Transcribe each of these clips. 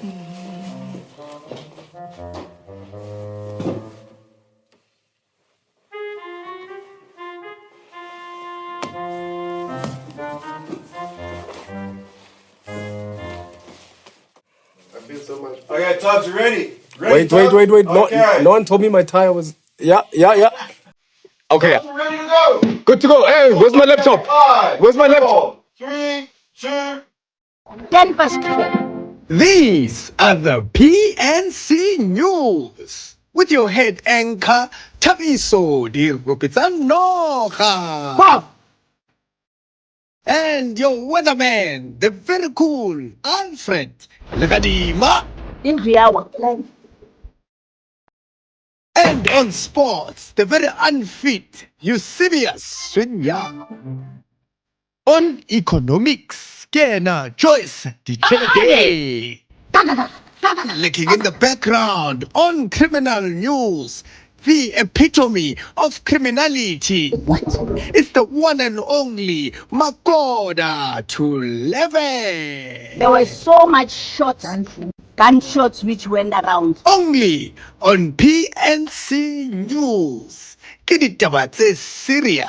I feel so much. Okay, Tubbs, you ready? Wait. Okay. No one told me my tire was. Yeah. Okay. Tubbs, we're ready to go. Good to go. Hey, where's my laptop? 5, Where's my laptop? 4, 3, 2. 10 past 4. These are the PNC News with your head anchor, Tabiso Di Rupitanoka. Pop. And your weatherman, the very cool Alfred Lekadima. In the hour. And on sports, the very unfit Eusebius Swinya. On economics, Kena Joyce Di Looking in the background on criminal news, the epitome of criminality. What? It's the one and only Makoda to Leve. There were so much shots, gunshots which went around. Only on PNC News. Kiditabatse serious.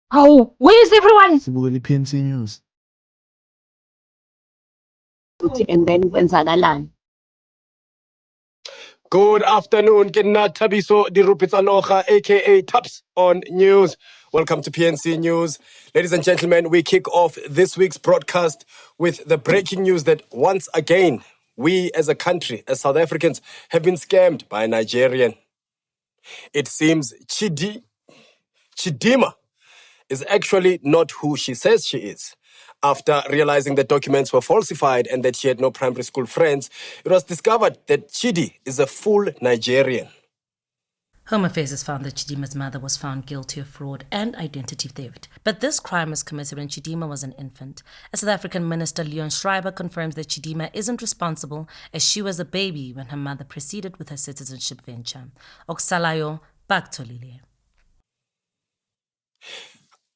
Oh, where is everyone? PNC News. And then kwenzakala. Good afternoon, Kena Tabiso Di Rupitanoka, aka Taps on News. Welcome to PNC News. Ladies and gentlemen, we kick off this week's broadcast with the breaking news that once again, we as a country, as South Africans, have been scammed by a Nigerian. It seems Chidima is actually not who she says she is. After realizing that documents were falsified and that she had no primary school friends, it was discovered that Chidi is a full Nigerian. Home Affairs has found that Chidima's mother was found guilty of fraud and identity theft. But this crime was committed when Chidima was an infant. A South African minister, Leon Schreiber, confirms that Chidima isn't responsible as she was a baby when her mother proceeded with her citizenship venture. Oksalayo, back to Lilo.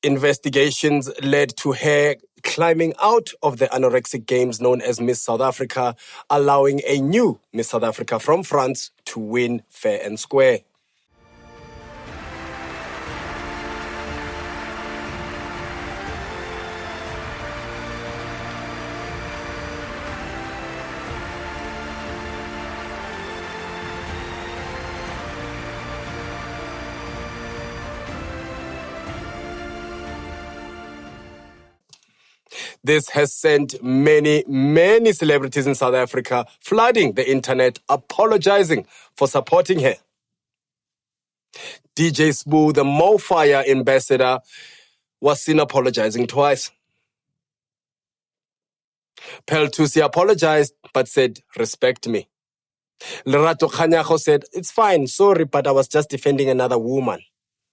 Investigations led to her climbing out of the anorexic games known as Miss South Africa, allowing a new Miss South Africa from France to win fair and square. This has sent many celebrities in South Africa flooding the internet, apologizing for supporting her. DJ Spoo, the MoFire ambassador, was seen apologizing twice. Peltusi apologized but said, "Respect me." Lerato Khanyago said, "It's fine, sorry, but I was just defending another woman."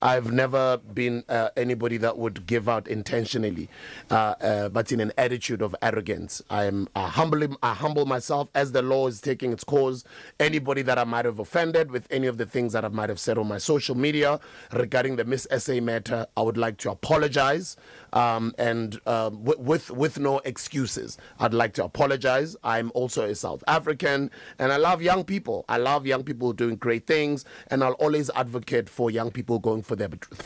I've never been anybody that would give out intentionally, but in an attitude of arrogance. I humble myself as the law is taking its course. Anybody that I might have offended with any of the things that I might have said on my social media regarding the Miss SA matter, I would like to apologize, and with no excuses. I'd like to apologize. I'm also a South African, and I love young people. I love young people doing great things, and I'll always advocate for young people going for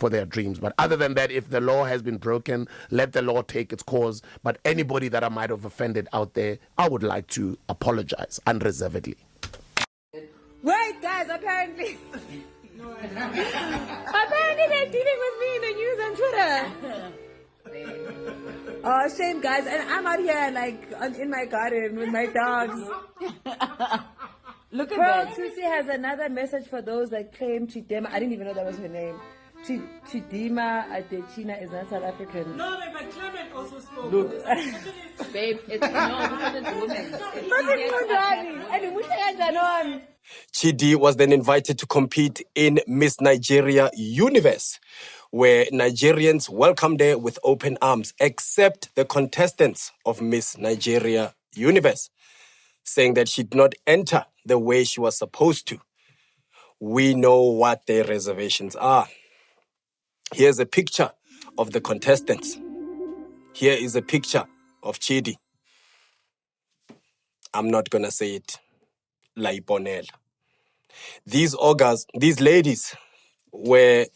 their dreams. But other than that, if the law has been broken, let the law take its course. But anybody that I might have offended out there, I would like to apologize unreservedly. Wait, guys, apparently they're dealing with me in the news on Twitter. Oh, shame, guys. And I'm out here, in my garden with my dogs. Look at that. Susie has another message for those that claim Chidema. I didn't even know that was her name. Chidima Adechina is not South African. No, but Clement also spoke. Look. Babe, it's because it's women. Chidi was then invited to compete in Miss Nigeria Universe, where Nigerians welcomed her with open arms, except the contestants of Miss Nigeria Universe, saying that she did not enter the way she was supposed to. We know what their reservations are. Here's a picture of the contestants. Here is a picture of Chidi. I'm not going to say it. Laiponela. These ladies were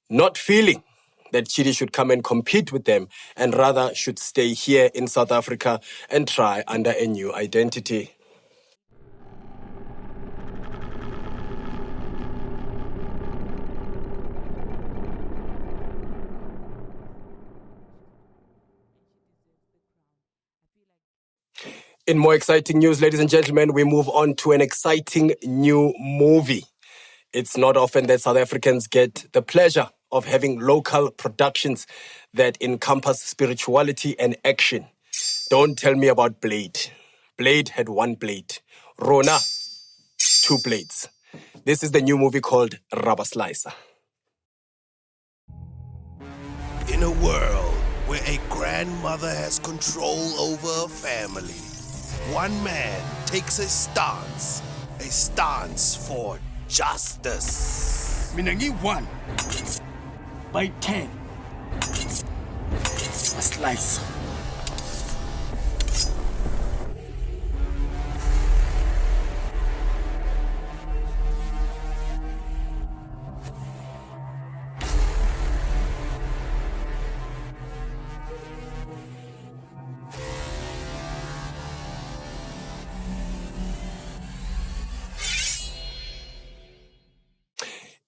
not feeling that Chidi should come and compete with them and rather should stay here in South Africa and try under a new identity. In more exciting news, ladies and gentlemen, we move on to an exciting new movie. It's not often that South Africans get the pleasure of having local productions that encompass spirituality and action. Don't tell me about Blade. Blade had one blade. Rona, two blades. This is the new movie called Rubber Slicer. In a world where a grandmother has control over a family, one man takes a stance for justice. Mina ngi-1 by 10. A slice.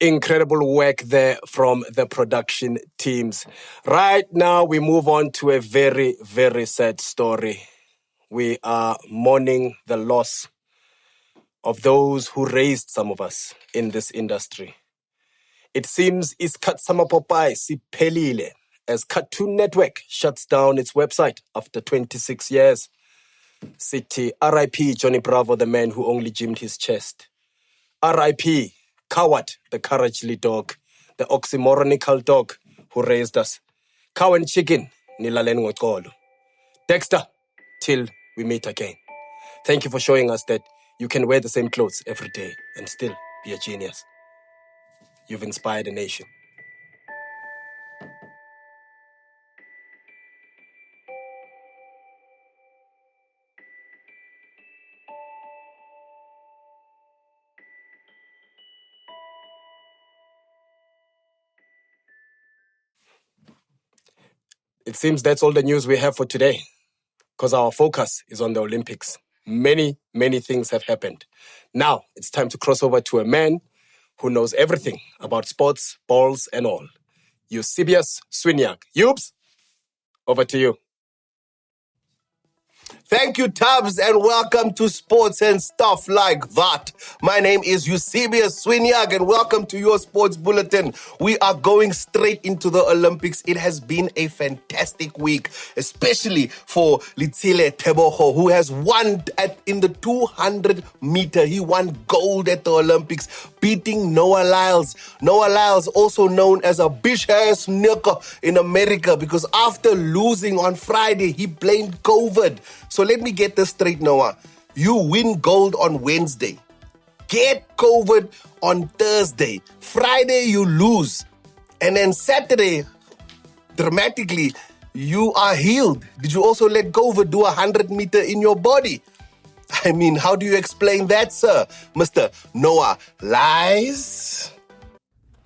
Incredible work there from the production teams. Right now, we move on to a very, very sad story. We are mourning the loss of those who raised some of us in this industry. It seems Isikhathi Popai siphelile as Cartoon Network shuts down its website after 26 years. City R.I.P. Johnny Bravo, the man who only gymmed his chest. R.I.P. Coward, the couragely dog, the oxymoronical dog who raised us. Cow and chicken, nilalen ngokolo. Dexter, till we meet again. Thank you for showing us that you can wear the same clothes every day and still be a genius. You've inspired a nation. It seems that's all the news we have for today, because our focus is on the Olympics. Many, many things have happened. Now, it's time to cross over to a man who knows everything about sports, balls, and all. Eusebius Swinyak. Eubs, over to you. Thank you, Tubbs, and welcome to Sports and Stuff Like That. My name is Eusebius Swinyak, and welcome to your Sports Bulletin. We are going straight into the Olympics. It has been a fantastic week, especially for Litsile Tebogo, who has won in the 200 meter. He won gold at the Olympics, beating Noah Lyles. Noah Lyles, also known as a bitch-ass nigga in America, because after losing on Friday, he blamed COVID. So let me get this straight, Noah. You win gold on Wednesday. Get COVID on Thursday. Friday, you lose. And then Saturday, dramatically, you are healed. Did you also let COVID do 100 meter in your body? I mean, how do you explain that, sir? Mr. Noah Lies?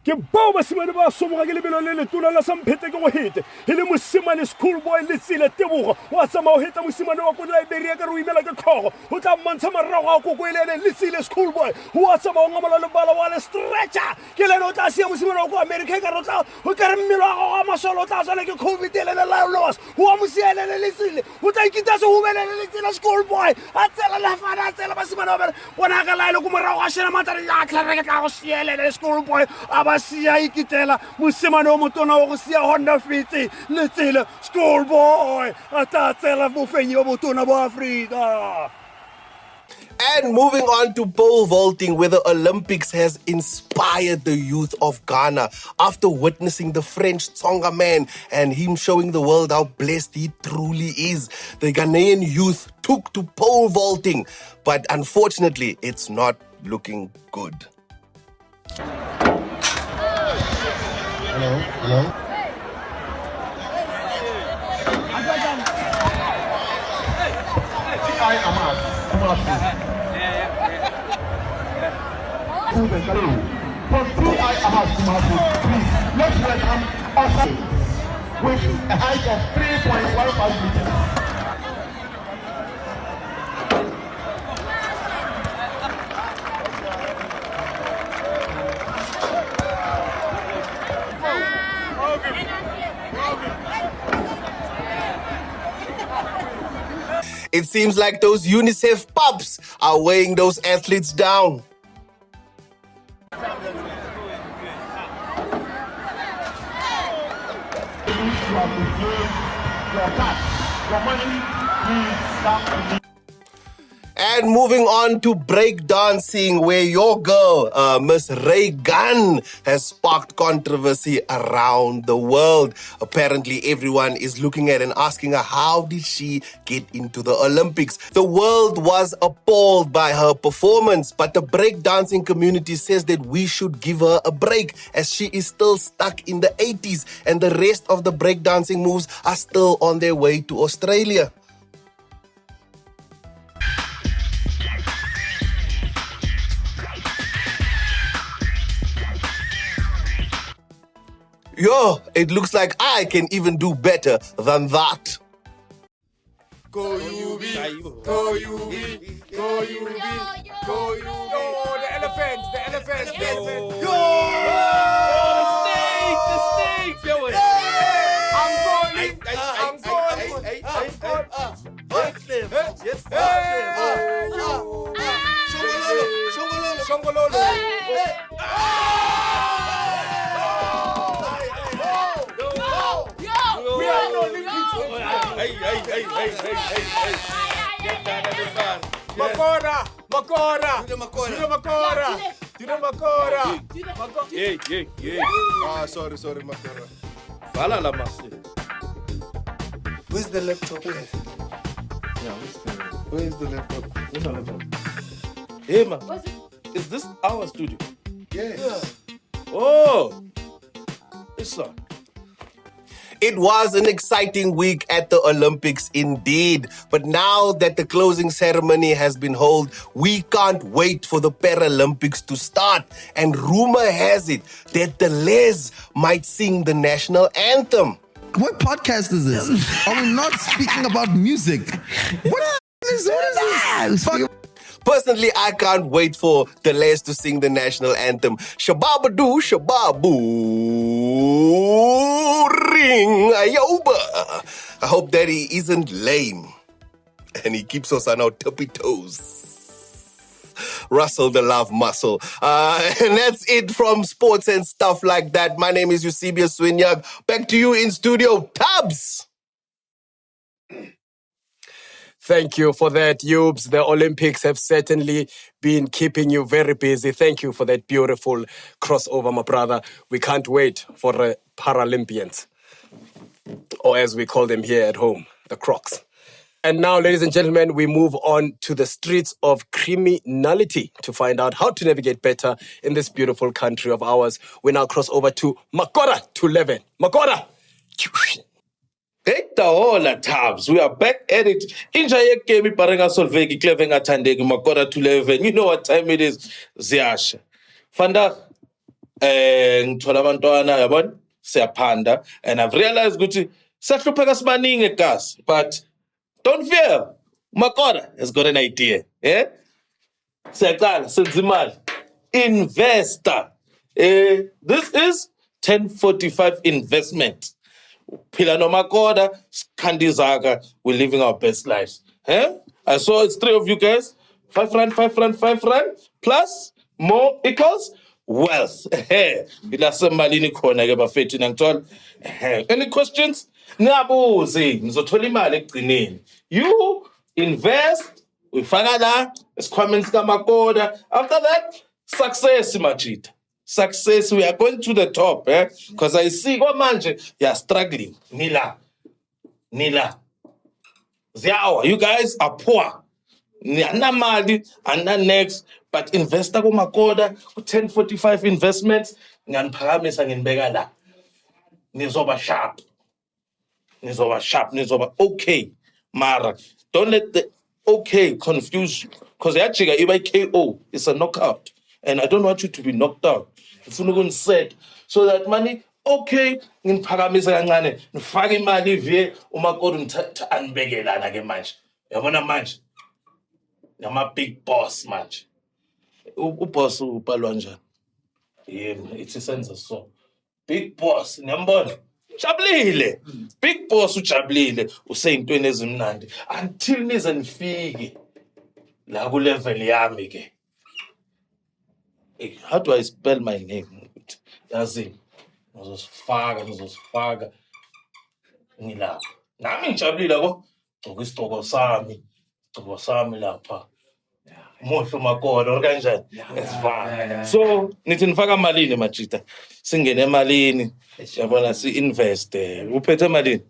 Ke bao basimane ba somoga ke lebelo le letona la samphete ke go hete e le mosimane schoolboy Letsile Tebogo wa tsama o heta mosimane wa ko Liberia ka re o imela ke kgogo o tla mmantsha marago a koko ile le Letsile schoolboy wa tsama o ngamola le bala wa le stretcher ke le no tla sia mosimane wa ko America ka rotla o ka re mmelo wa masolo tla tsana ke COVID ile le la loss wa mosiele le Letsile o tla ikitsa se ho bele le Letsile schoolboy a tsela la fana a tsela basimane ba bona ka la ile go morago a shena matare ya tla re ke tla go siele le schoolboy siya ikitela mosimane o motona o go siya Honda Fit Letsile schoolboy ata tsela bofenyi o motona bo Afrika. And moving on to pole vaulting, where the Olympics has inspired the youth of Ghana after witnessing the French Tsonga man and him showing the world how blessed he truly is. The Ghanaian youth took to pole vaulting, but unfortunately, it's not looking good. Hello. Let's welcome us with a height of 3.15 meters. It seems like those UNICEF pups are weighing those athletes down. And moving on to breakdancing, where your girl, Miss Reagan, has sparked controversy around the world. Apparently, everyone is looking at and asking her, how did she get into the Olympics? The world was appalled by her performance, but the breakdancing community says that we should give her a break, as she is still stuck in the 80s, and the rest of the breakdancing moves are still on their way to Australia. Yo, it looks like I can even do better than that. Go UB, go UB, go UB, go UB. Oh, the elephants, the elephants, the elephants. Go! The snake, the snake. I'm going. Yes, Shongololo. We are no Olympics. Hey. Get down at the fan. Makora. Do the Makora. Yeah. Sorry, Makora. Fala la master. Where's the laptop? Where's the laptop? Where's the laptop? Hey, man. Is this our studio? Yes. Yeah. Oh. It's not. It was an exciting week at the Olympics indeed. But now that the closing ceremony has been held, we can't wait for the Paralympics to start. And rumor has it that the Les might sing the national anthem. What podcast is this? Are we not speaking about music? What is this? Personally, I can't wait for the Les to sing the national anthem. Shababadoo, shababu, ring, ayoba. I hope that he isn't lame and he keeps us on our tippy toes. Russell the love muscle. And that's it from sports and stuff like that. My name is Eusebius Swinyag. Back to you in studio, Tubbs. Thank you for that, Yubes. The Olympics have certainly been keeping you very busy. Thank you for that beautiful crossover, my brother. We can't wait for the Paralympians, or as we call them here at home, the Crocs. And now, ladies and gentlemen, we move on to the streets of criminality to find out how to navigate better in this beautiful country of ours. We now cross over to Makora to 11. Makora! Take the whole tabs. We are back at it. Inja yekemi parenga solvegi klevenga tandegi Makora to 11. You know what time it is. Ziasha. Fanda ngithola abantwana yabona siyapanda, and I've realized ukuthi sahlupheka sibaningi egas, but don't fear. Makora has got an idea. Siyaqala senza imali. Investor. This is 1045 investment. Pilano Makoda, Kandizaka, we're living our best lives. I saw it's 3 of you guys. 5 rand, plus more equals wealth. Any questions? You invest, we find out, it's comments Makoda. After that, success, Machita. Success, we are going to the top, because I see what man, you are struggling. Nila. Ziawa, you guys are poor. Nana mali, and next, but investor go Makoda, 1045 investments, ngan paramis and in begala. Nizoba sharp. Okay, Mara. Don't let the okay, confuse you. Because actually, if I KO, it's a knockout. And I don't want you to be knocked out. If you said, so that money, okay, in Paramisa Yangane, Fagi Mali Vie, Umakodun Anbegela Nagemaj. You want a match? I'm a big boss match. Boss Upalwanja. It's a sense of so. Big boss, number. Chablile. Big boss uchablile. Usaying 20 Nandi. Until nizanifiki. Lagu level yami ke. How do I spell my name? Yazi. Nizosfaga. Ngilapha. Nami ngijabulile yabo. Ngokwisiqoko sami. Isiqoko sami lapha. Muhle makolo or kanjani? It's fine. So nithi nifaka malini majita? Singene emalini. Yabona si invest. Uphethe malini?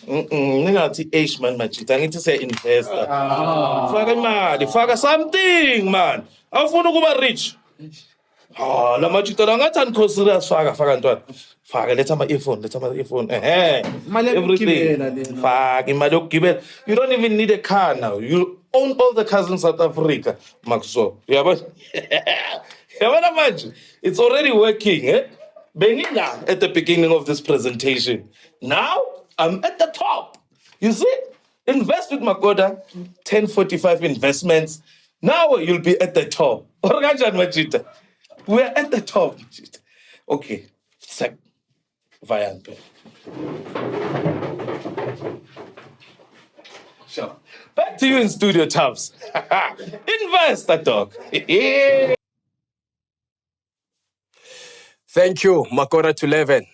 Ningathi age man majita. Ngithi say investor. Faka imali, faka something man. Awufuna ukuba rich. La majita la ngathi anconsider faka ntwana. Faka letha ama earphone. Everything. Faka imali yokugibela. You don't even need a car now. You own all the cars in South Africa, Maxo. It's already working. Benina at the beginning of this presentation. Now I'm at the top. You see? Invest with Magoda, 1045 investments. Now you'll be at the top. We're at the top. Okay. Sec. Viant. Sure. Back to you in studio, Tubbs. Investor talk. Thank you, Makora to 11.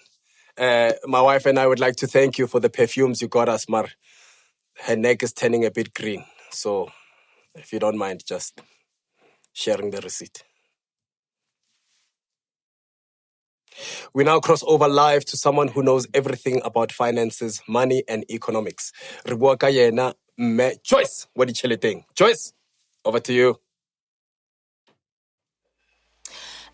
My wife and I would like to thank you for the perfumes you got us, Mar. Her neck is turning a bit green. So, if you don't mind, just sharing the receipt. We now cross over live to someone who knows everything about finances, money, and economics. Ribuaka yena me Joyce. What did you think? Joyce, over to you.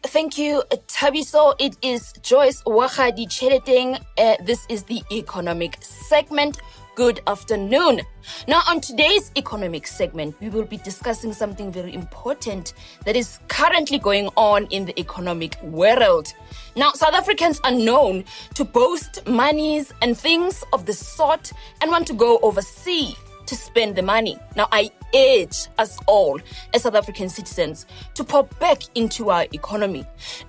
Thank you, Tabiso. It is Joyce Wakadi Cheleteng. This is the economic segment. Good afternoon. Now, on today's economic segment, we will be discussing something very important that is currently going on in the economic world. Now, South Africans are known to boast monies and things of the sort and want to go overseas to spend the money. Now, I urge us all as South African citizens to pour back into our economy,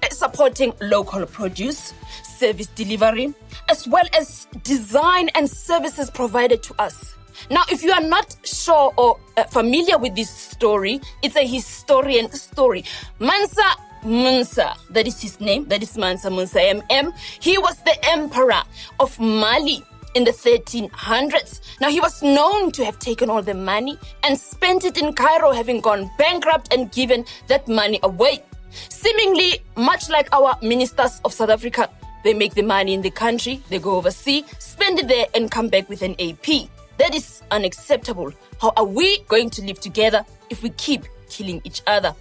supporting local produce, service delivery, as well as design and services provided to us. Now, if you are not sure or familiar with this story, it's a historian story. Mansa Musa, that is his name, that is Mansa Musa MM. He was the emperor of Mali in the 1300s. Now, he was known to have taken all the money and spent it in Cairo, having gone bankrupt and given that money away. Seemingly, much like our ministers of South Africa, they make the money in the country, they go overseas, spend it there, and come back with an AP. That is unacceptable. How are we going to live together if we keep killing each other?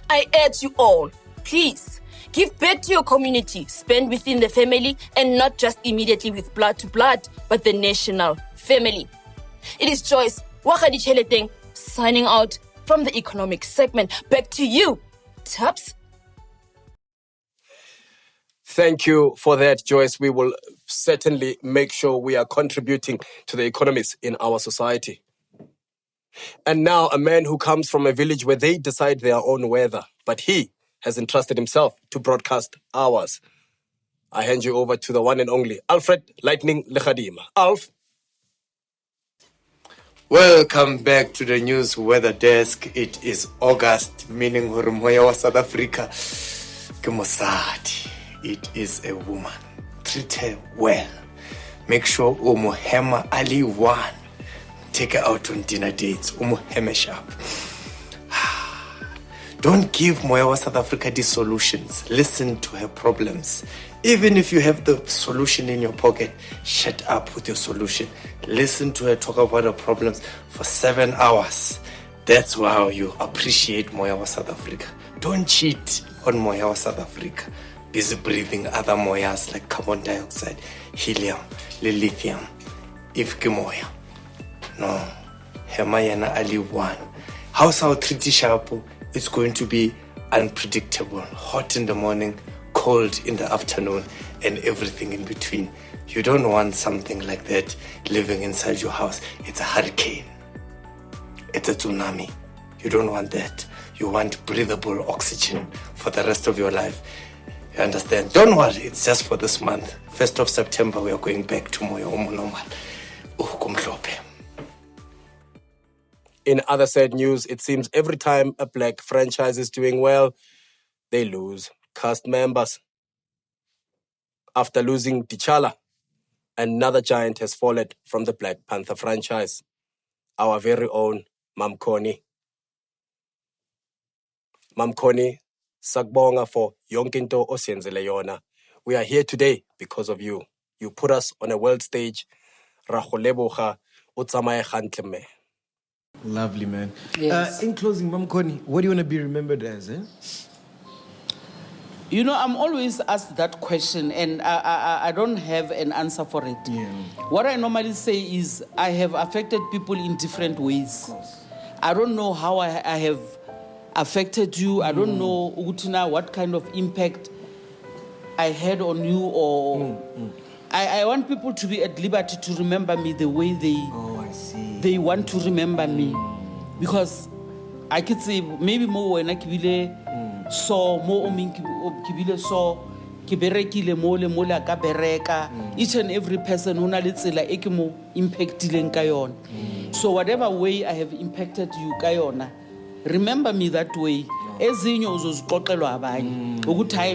I urge you all, please, give back to your community, spend within the family, and not just immediately with blood to blood, but the national family. It is Joyce Wakadi Cheleteng signing out from the economic segment. Back to you, Tubbs. Thank you for that, Joyce. We will certainly make sure we are contributing to the economies in our society. And now a man who comes from a village where they decide their own weather, but he has entrusted himself to broadcast ours. I hand you over to the one and only Alfred Lightning Lechadima. Alf. Welcome back to the news weather desk. It is August, meaning Moya wa South Africa. Kemosati. It is a woman. Treat her well. Make sure Umuhema Ali one. Take her out on dinner dates. Umuheme sharp. Don't give Moya South Africa these solutions. Listen to her problems. Even if you have the solution in your pocket, shut up with your solution. Listen to her talk about her problems for 7 hours. That's how you appreciate Moya South Africa. Don't cheat on Moya South Africa. Busy breathing other Moyas like carbon dioxide, helium, lithium, if Moya. No. Hemayana Ali 1. House our Treaty Shapo, it's going to be unpredictable. Hot in the morning, cold in the afternoon, and everything in between. You don't want something like that living inside your house. It's a hurricane. It's a tsunami. You don't want that. You want breathable oxygen for the rest of your life. You understand? Don't worry, it's just for this month. 1st of September, we are going back to Moyo Normal. In other sad news, it seems every time a black franchise is doing well, they lose cast members. After losing T'Challa, another giant has fallen from the Black Panther franchise. Our very own Mamkoni. Mamkoni, sakbonga for yonkinto osiyenzele yona. We are here today because of you. You put us on a world stage. Ragoleboga, utsamaye gantle me. Lovely, man. Yes. In closing, Mamkoni, what do you want to be remembered as? You know, I'm always asked that question, and I don't have an answer for it. Yeah. What I normally say is I have affected people in different ways. I don't know how I have affected you. I don't know, Utina, what kind of impact I had on you, or I want people to be at liberty to remember me the way they want to remember me, because I could say maybe more when I so more kibile so kiberekile mole ka bereka. Each and every person who na le tsela e ke mo impactileng ka yona. So whatever way I have impacted you ka yona, remember me that way. Ezinye uzoziqoqelwa abanye ukuthi hayi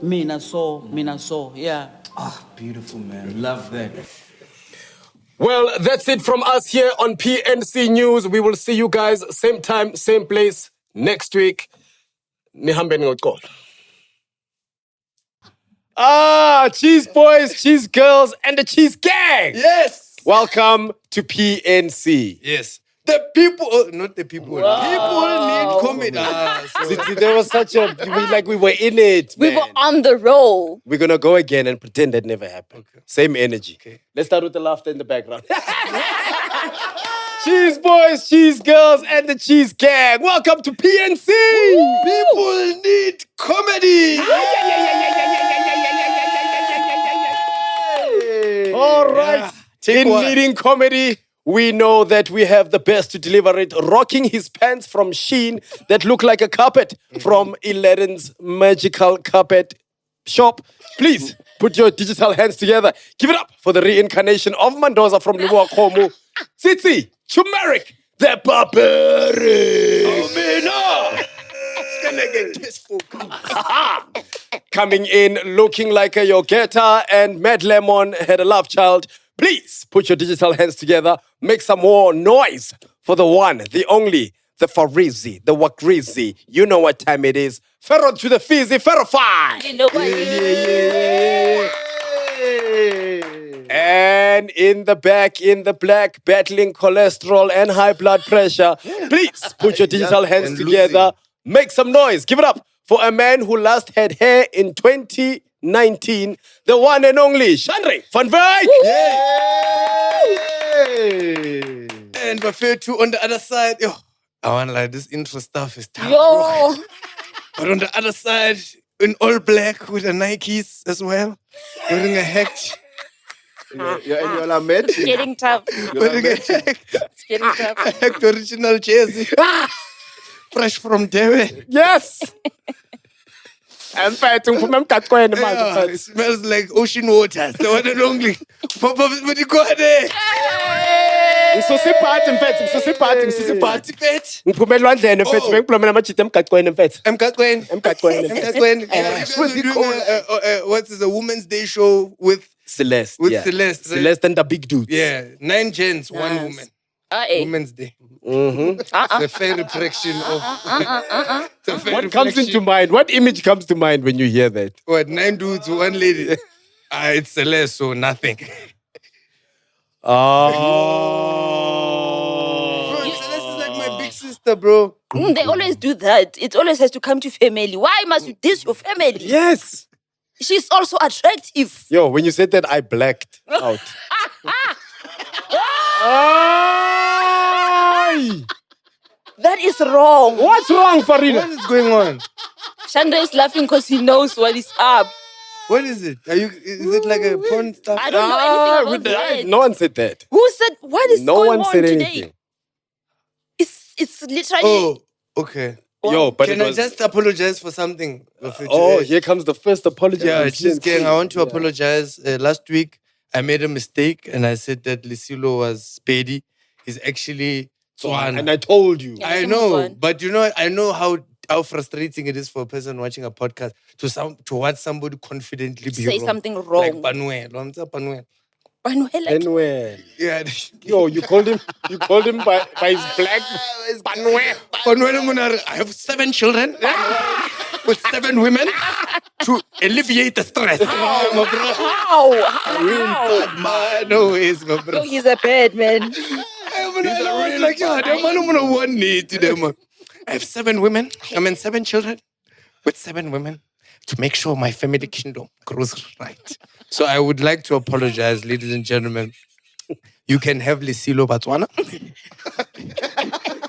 mina so yeah. Beautiful, man. Love that. Well, that's it from us here on PNC News. We will see you guys same time, same place next week. Nihambeni ngocolo. Cheese boys, cheese girls, and the cheese gang. Yes. Welcome to PNC. Yes. The people, not the people. Wow. People need comedy. There was such a, we were in it. We man. were on the roll. We're going to go again and pretend that never happened. Okay. Same energy. Okay. Let's start with the laughter in the background. Cheese boys, cheese girls, and the cheese gang. Welcome to PNC. People need comedy. All right. In needing comedy, we know that we have the best to deliver it. Rocking his pants from Shein that look like a carpet from Aladdin's magical carpet shop. Please put your digital hands together. Give it up for the reincarnation of Mendoza from Liwa Komu. Tsitsi, turmeric, the barbaric. It's gonna get tasteful. Coming in looking like a yogurta, and Mad Lemon had a love child. Please put your digital hands together. Make some more noise for the one, the only, the Farizi, the Wakrizi. You know what time it is. Ferro to the Fizzy, Ferrofy. You know what And in the back, in the black, battling cholesterol and high blood pressure. Please put your digital hands together. Make some noise. Give it up for a man who last had hair in 2019. The one and only Shandri van Wyk. And Buffet too on the other side. Yo, I want like this intro stuff is tough. Yo. But on the other side, in all black with the Nikes as well, wearing a hat. You're a match. It's getting tough. Wearing a hat. It's getting tough. A hat original jersey. Fresh from Derry. Yes. I'm fighting for my cat. It smells like ocean waters. The one and only. Papa, what you got there? Ngisusiphati mfethu, ngisusiphati. Ngiphumela endlene mfethu, bengiplomela amajita emgaqweni mfethu. Emgaqweni. What's this, a Women's Day show with Celeste. Celeste. Celeste and the big dudes. Yeah, 9 gents, 1 woman. Women's Day. It's a fair reflection of. What comes into mind? What image comes to mind when you hear that? What, 9 dudes, 1 lady? It's Celeste, so nothing. Oh. Celeste is like my big sister, bro. They always do that. It always has to come to family. Why must you diss your family? Yes. She's also attractive. Yo, when you said that, I blacked out. That is wrong. What's wrong, Farina? What is going on? Chandra is laughing because he knows what is up. What is it? Is it like a porn stuff? I don't know anything about that. No one said that. Who said, what is No going one on said today? anything. It's literally... Oh, okay. Yo, but Can it I was... just apologize for something? Oh, here comes the first apology. Yeah, just gang. I want to apologize. Last week, I made a mistake and I said that Lisilo was Pedi. He's actually Tswana. And I told you. Yeah, I know, but you know, I know how frustrating it is for a person watching a podcast to watch somebody confidently be Say wrong. something wrong. Like Panuel. Panuel. Panuel. Yeah. Yo, you called him by his black Panuel. Panuel, I have 7 children with 7 women to alleviate the stress. How? No ways, my bro. No, he's a bad man. I was like, yeah, that man, I'm gonna one need to them. I have 7 women. 7 children with 7 women to make sure my family kingdom grows right. So I would like to apologize, ladies and gentlemen. You can have Lisilo Botswana.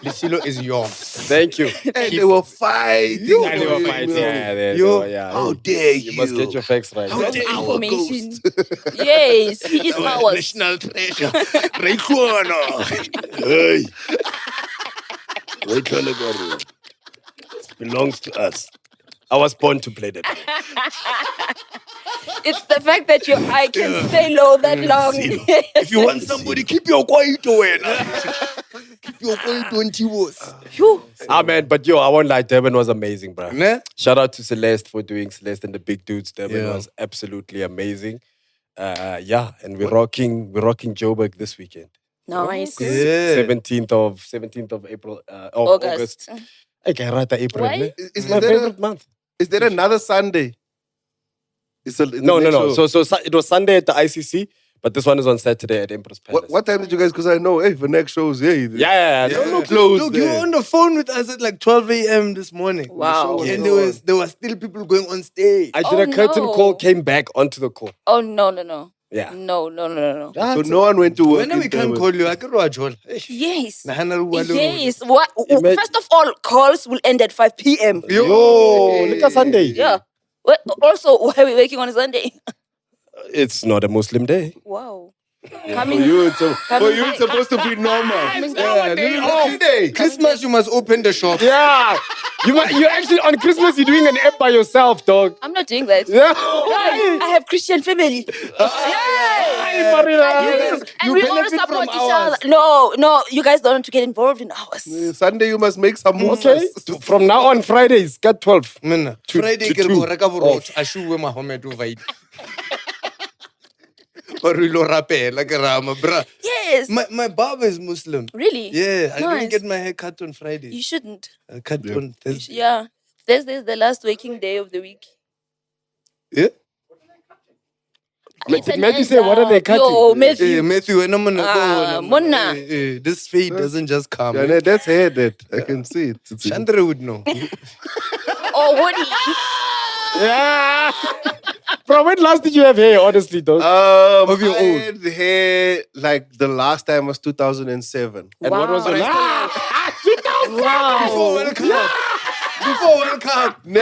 Lisilo is yours. Thank you. And they were fighting. They were fighting. Yeah. How dare you? You must get your facts right. How dare you? Information. Yes, he is ours. National treasure. Rayquana. Hey. Rayquana belongs to us. I was born to play that. It's the fact that your eye can stay low that long. If you want somebody, keep your quiet away. Keep your quiet on TVs. Man, but yo, I won't lie, Durban was amazing, bro. Nah? Shout out to Celeste for doing Celeste and the Big Dudes. Durban Yeah. was absolutely amazing. And we're rocking Joburg this weekend. Nice. Yeah. 17th of April, of August. Okay, right, April. Why? Ne? Is It's my there favorite month. Is there another Sunday? No. So it was Sunday at the ICC, but this one is on Saturday at Empress Palace. What time did you guys? Because I know, the next show is Yeah. No Close. Look, you were on the phone with us at like 12 a.m. this morning. Wow. And there was still people going on stage. I did a curtain call, came back onto the call. Oh, no. Yeah. No. So no one went to work. When we can call you, I can watch all. Yes. Yes. Yes. What? First of all, calls will end at 5 p.m. Yo, look at Sunday. Yeah. Well, also, why are we working on a Sunday? It's not a Muslim day. Wow. For you, it's supposed to be normal. Christmas, you must open the shop. Yeah. You actually, on Christmas, you're doing an app by yourself, dog. I'm not doing that. Yeah. I have Christian family. And we all support each other. No, you guys don't want to get involved in ours. Sunday, you must make some moves. Okay. From now on, Fridays, get 12. Friday, to two. I should wear my helmet over it. Yes. My barber is Muslim. Really? Yeah, I Nice. didn't get my hair cut on Friday. You shouldn't. I cut on Thursday. Yeah. Thursday is the last working day of the week. Yeah? Did Matthew say, what are they cutting? Yo, Matthew. Hey, Matthew, when I'm gonna go. Mona. This fade doesn't just come. Yeah, that's hair that I can see it. Chandra would know. Oh, Woody. Yeah. Bro, when last did you have hair, honestly, dog? Of your own. I had hair like the last time was 2007. And what was your last? 2007! Before World Cup. Before World Cup. You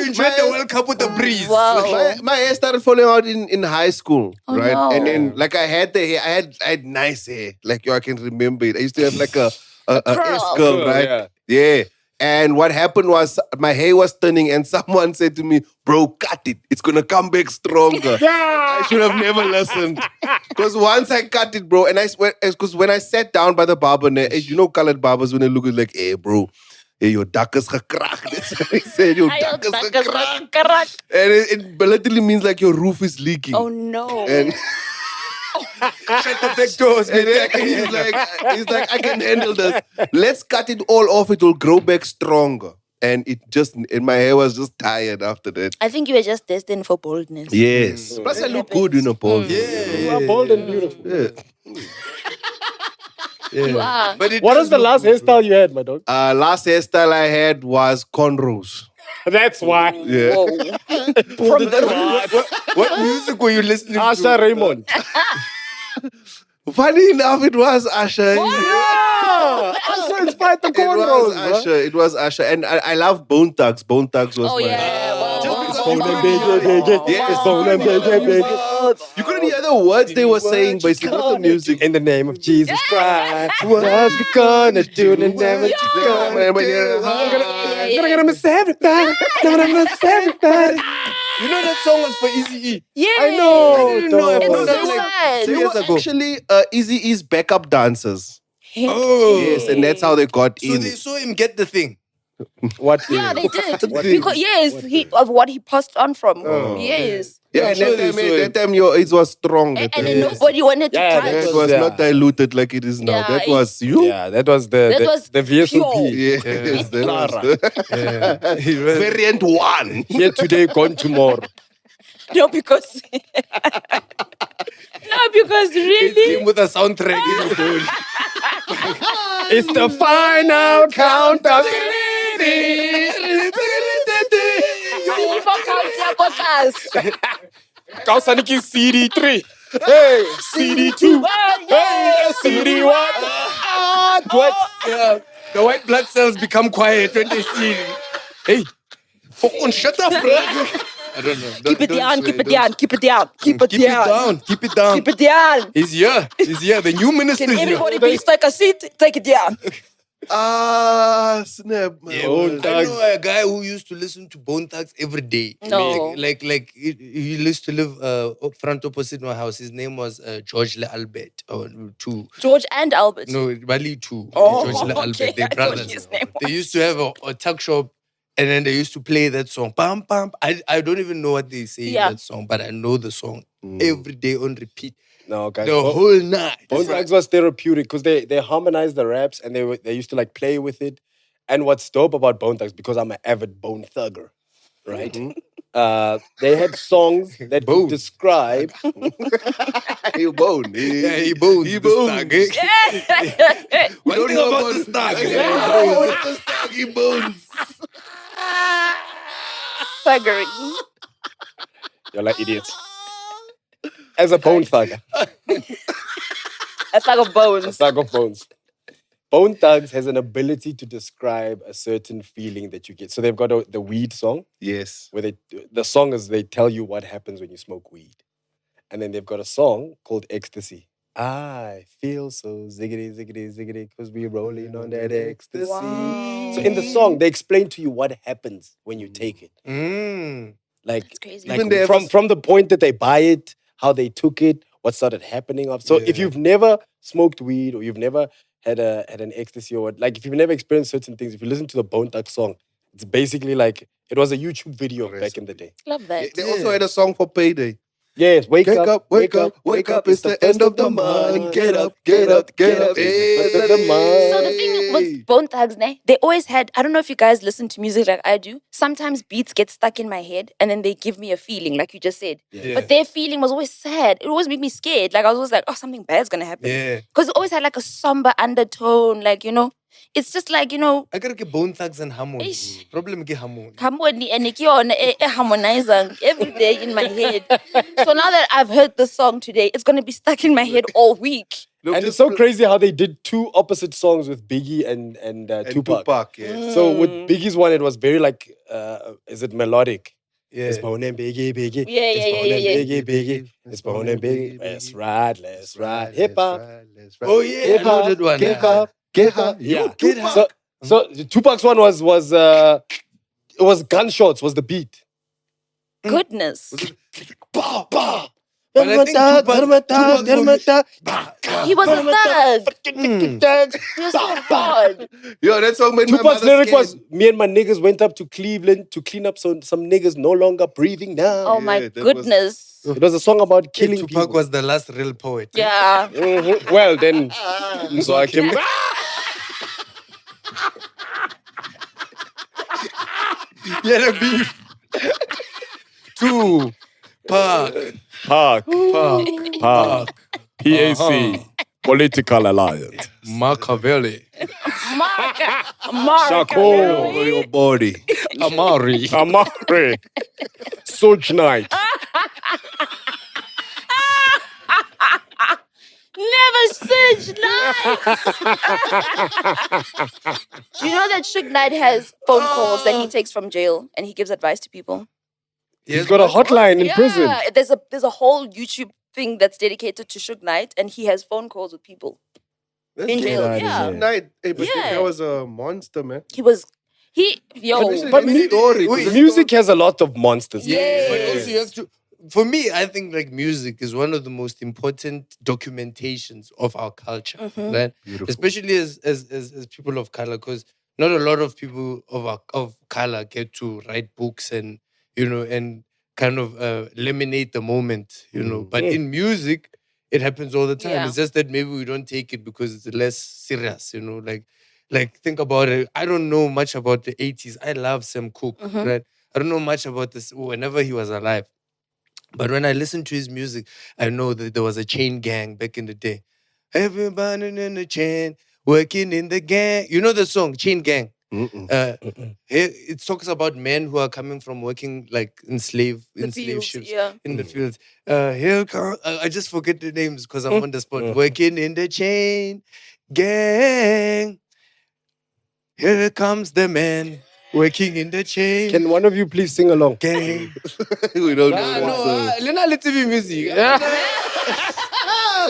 enjoyed the World Cup with the breeze. Wow. My hair started falling out in high school, Oh, right? no. And then, like, I had the hair. I had nice hair. Like, I can remember it. I used to have like a S-curl, right? Yeah. And what happened was my hair was thinning and someone said to me, bro, cut it. It's going to come back stronger. I should have never listened. Because once I cut it, bro, and I swear, because when I sat down by the barber, you know colored barbers, when they look at like, hey, bro, hey, your dak is gekraakt. That's what he said, your dak is gekraakt. And it literally means like your roof is leaking. Oh, no. And shut the back doors. And he's like, I can handle this. Let's cut it all off. It will grow back stronger. And my hair was just tired after that. I think you were just destined for boldness. Yes. Plus, I look good, bald. You are bold and beautiful. Yeah. You are. But what was the last hairstyle you had, my dog? Last hairstyle I had was cornrows. That's why. Yeah. What music were you listening to? Asha Raymond. Funny enough, it was Usher. Yeah! Usher inspired the It was cornrows, bro. Usher. It was Usher. And I love Bone Thugs. Bone Thugs was Oh, my... yeah. Bone and biggie. Yes. Bone and biggie. You couldn't hear the words they were saying, basically, not the music. In the name of Jesus Christ, what are we gonna do? And never gonna miss everybody. Gonna miss everybody. You know that song was for Eazy-E? Yeah. I know. I didn't know. I It's found so out like sad. 2 years ago. Actually, Eazy-E's backup dancers. Oh. Yes, and that's how they got So in. they saw him get the thing. What? Yeah, they did. What Because yes, of what he passed on from. Yes. Yeah, and that time it was strong. And then nobody wanted to touch. It was not diluted like it is now. Yeah, That was you. Yeah, that was the VSOP. Yes, that was the variant 1. Here today, gone tomorrow. No, because really, It came with a soundtrack. It's the final countdown. Kausaniki CD3. Hey, CD2. Hey, CD1. Yeah. The white blood cells become quiet when they see him. Hey, fucking shut up, bro. I don't know. Keep it down, keep it down, keep it down, keep it Keep it down. down. Keep it down. Keep it down. He's here. He's here. The new minister Can is here. everybody please take a seat? Take it down. Snap. Yeah, I know a guy who used to listen to Bone Thugs every day. No. Like he used to live up front opposite my house. His name was George Le Albert. Or two. George and Albert. No, Bali too. Oh, George Le Albert. okay. They're I thought brothers. his name They used to have a tuck shop. And then they used to play that song. Pam, pam. I don't even know what they say in that song, but I know the song every day on repeat. No, guys. The whole night. Bone Thugs was therapeutic because they harmonized the raps and they used to like play with it. And what's dope about Bone Thugs, because I'm an avid Bone Thugger, right? They had songs that could describe. You bone. Yeah, he bones. He bones. We don't know about the stag. What's the stag? He bones. Thuggery. You're like idiots. As a Bone Thugger. A thug of bones. A thug of bones. Bone Thugs has an ability to describe a certain feeling that you get. So they've got the weed song. Yes. Where the song is they tell you what happens when you smoke weed. And then they've got a song called Ecstasy. I feel so ziggity, ziggity, ziggity, because we're rolling on that ecstasy. Wow. So in the song, they explain to you what happens when you take it. Like, That's crazy. like from the point that they buy it, how they took it, what started happening. So if you've never smoked weed or you've never had an ecstasy or what, like if you've never experienced certain things, if you listen to the Bone Thugs song, it's basically like, it was a YouTube video back in the day. Love that. They also had a song for Payday. Yes, wake up, wake up, wake up. It's the end of the month. Get up, get up, get up. Hey. So the thing with Bone Thugs, they always had, I don't know if you guys listen to music like I do, sometimes beats get stuck in my head and then they give me a feeling, like you just said. Yeah. But their feeling was always sad. It always made me scared. Like I was always like, oh, something bad's gonna happen. Yeah. Because it always had like a somber undertone, like, you know, it's just like, you know, I gotta get Bone Thugs and Harmony. Problem get Harmony. harmony and harmonizing every day in my head. So now that I've heard the song today, it's gonna be stuck in my head all week. And it's so crazy how they did two opposite songs with Biggie and Tupac. Yes. So with Biggie's one, it was very like, is it melodic? Yeah. It's Bone and Biggie, Biggie. Yeah, It's yeah, Bone yeah, and yeah, Biggie, Biggie. It's Bone and Biggie. Let's ride. Hip hop. Oh yeah, Hip I know hop. that one. Hip hop. Get hop. Yeah. So Tupac's one was it was gunshots was the beat. Goodness. Bah, bah. But I think Tupac He was a thug. He was so hard. Yo, that song made my Tupac's mother lyric scared. was, me and my niggas went up to Cleveland to clean up some niggas no longer breathing now. Oh my goodness. It was a song about killing Tupac people. was the last real poet. Yeah. Mhm. Well, then, so I can... Yeah, the beef. Tupac. Park. PNC. Political Alliance. Machiavelli. Mark. Shako. Your body. Amari. Such night. Never Such nice. Do you know that Suge Knight has phone calls that he takes from jail and he gives advice to people? He's got a hotline in prison. Yeah, there's a whole YouTube thing that's dedicated to Suge Knight, and he has phone calls with people in jail. Yeah, Night. Hey, but Yeah. that was a monster, man. But music has a lot of monsters. But also you have to. For me, I think like music is one of the most important documentations of our culture, right? Especially as people of color, because not a lot of people of color get to write books and and kind of eliminate the moment, But in music, it happens all the time. Yeah. It's just that maybe we don't take it because it's less serious, Like think about it. I don't know much about the 80s. I love Sam Cooke, right? I don't know much about this whenever he was alive. But when I listen to his music, I know that there was a chain gang back in the day. Everybody in the chain, working in the gang. You know the song, Chain Gang? It talks about men who are coming from working like in slave ships in the fields. Here come, I just forget the names because I'm on the spot. Working in the chain gang. Here comes the man working in the chain. Can one of you please sing along? Gang. We don't know. Lena, let's be music.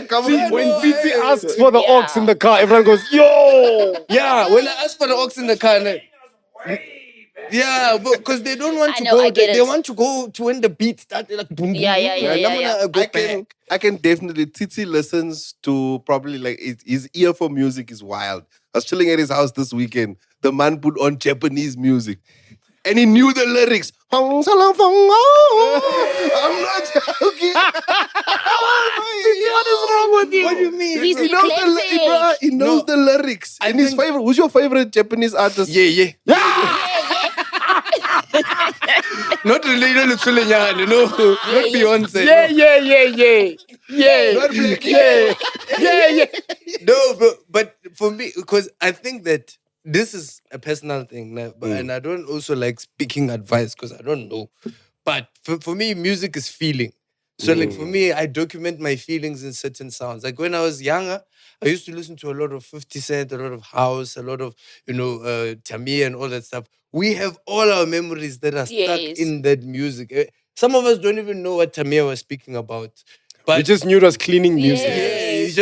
Come See, on. when Titi asks for the aux in the car, everyone goes, yo! Yeah, when I ask for the aux in the car, yeah, because they don't want to go. They want to go to when the beat started, like boom, boom, boom. I can definitely. Titi listens to probably like his ear for music is wild. I was chilling at his house this weekend. The man put on Japanese music. And he knew the lyrics. I'm not joking. What is wrong with you? What do you mean? He's He knows the lyrics. And his favorite, who's your favorite Japanese artist? Yeah. Not Lilo, no, not Beyonce. Yeah. Not Black. Yeah. No, but for me, because I think that this is a personal thing, and I don't also like speaking advice because I don't know. But for me, music is feeling. So like for me, I document my feelings in certain sounds. Like when I was younger, I used to listen to a lot of 50 Cent, a lot of house, a lot of, Tamia and all that stuff. We have all our memories that are stuck in that music. Some of us don't even know what Tamia was speaking about. But we just knew it was cleaning music.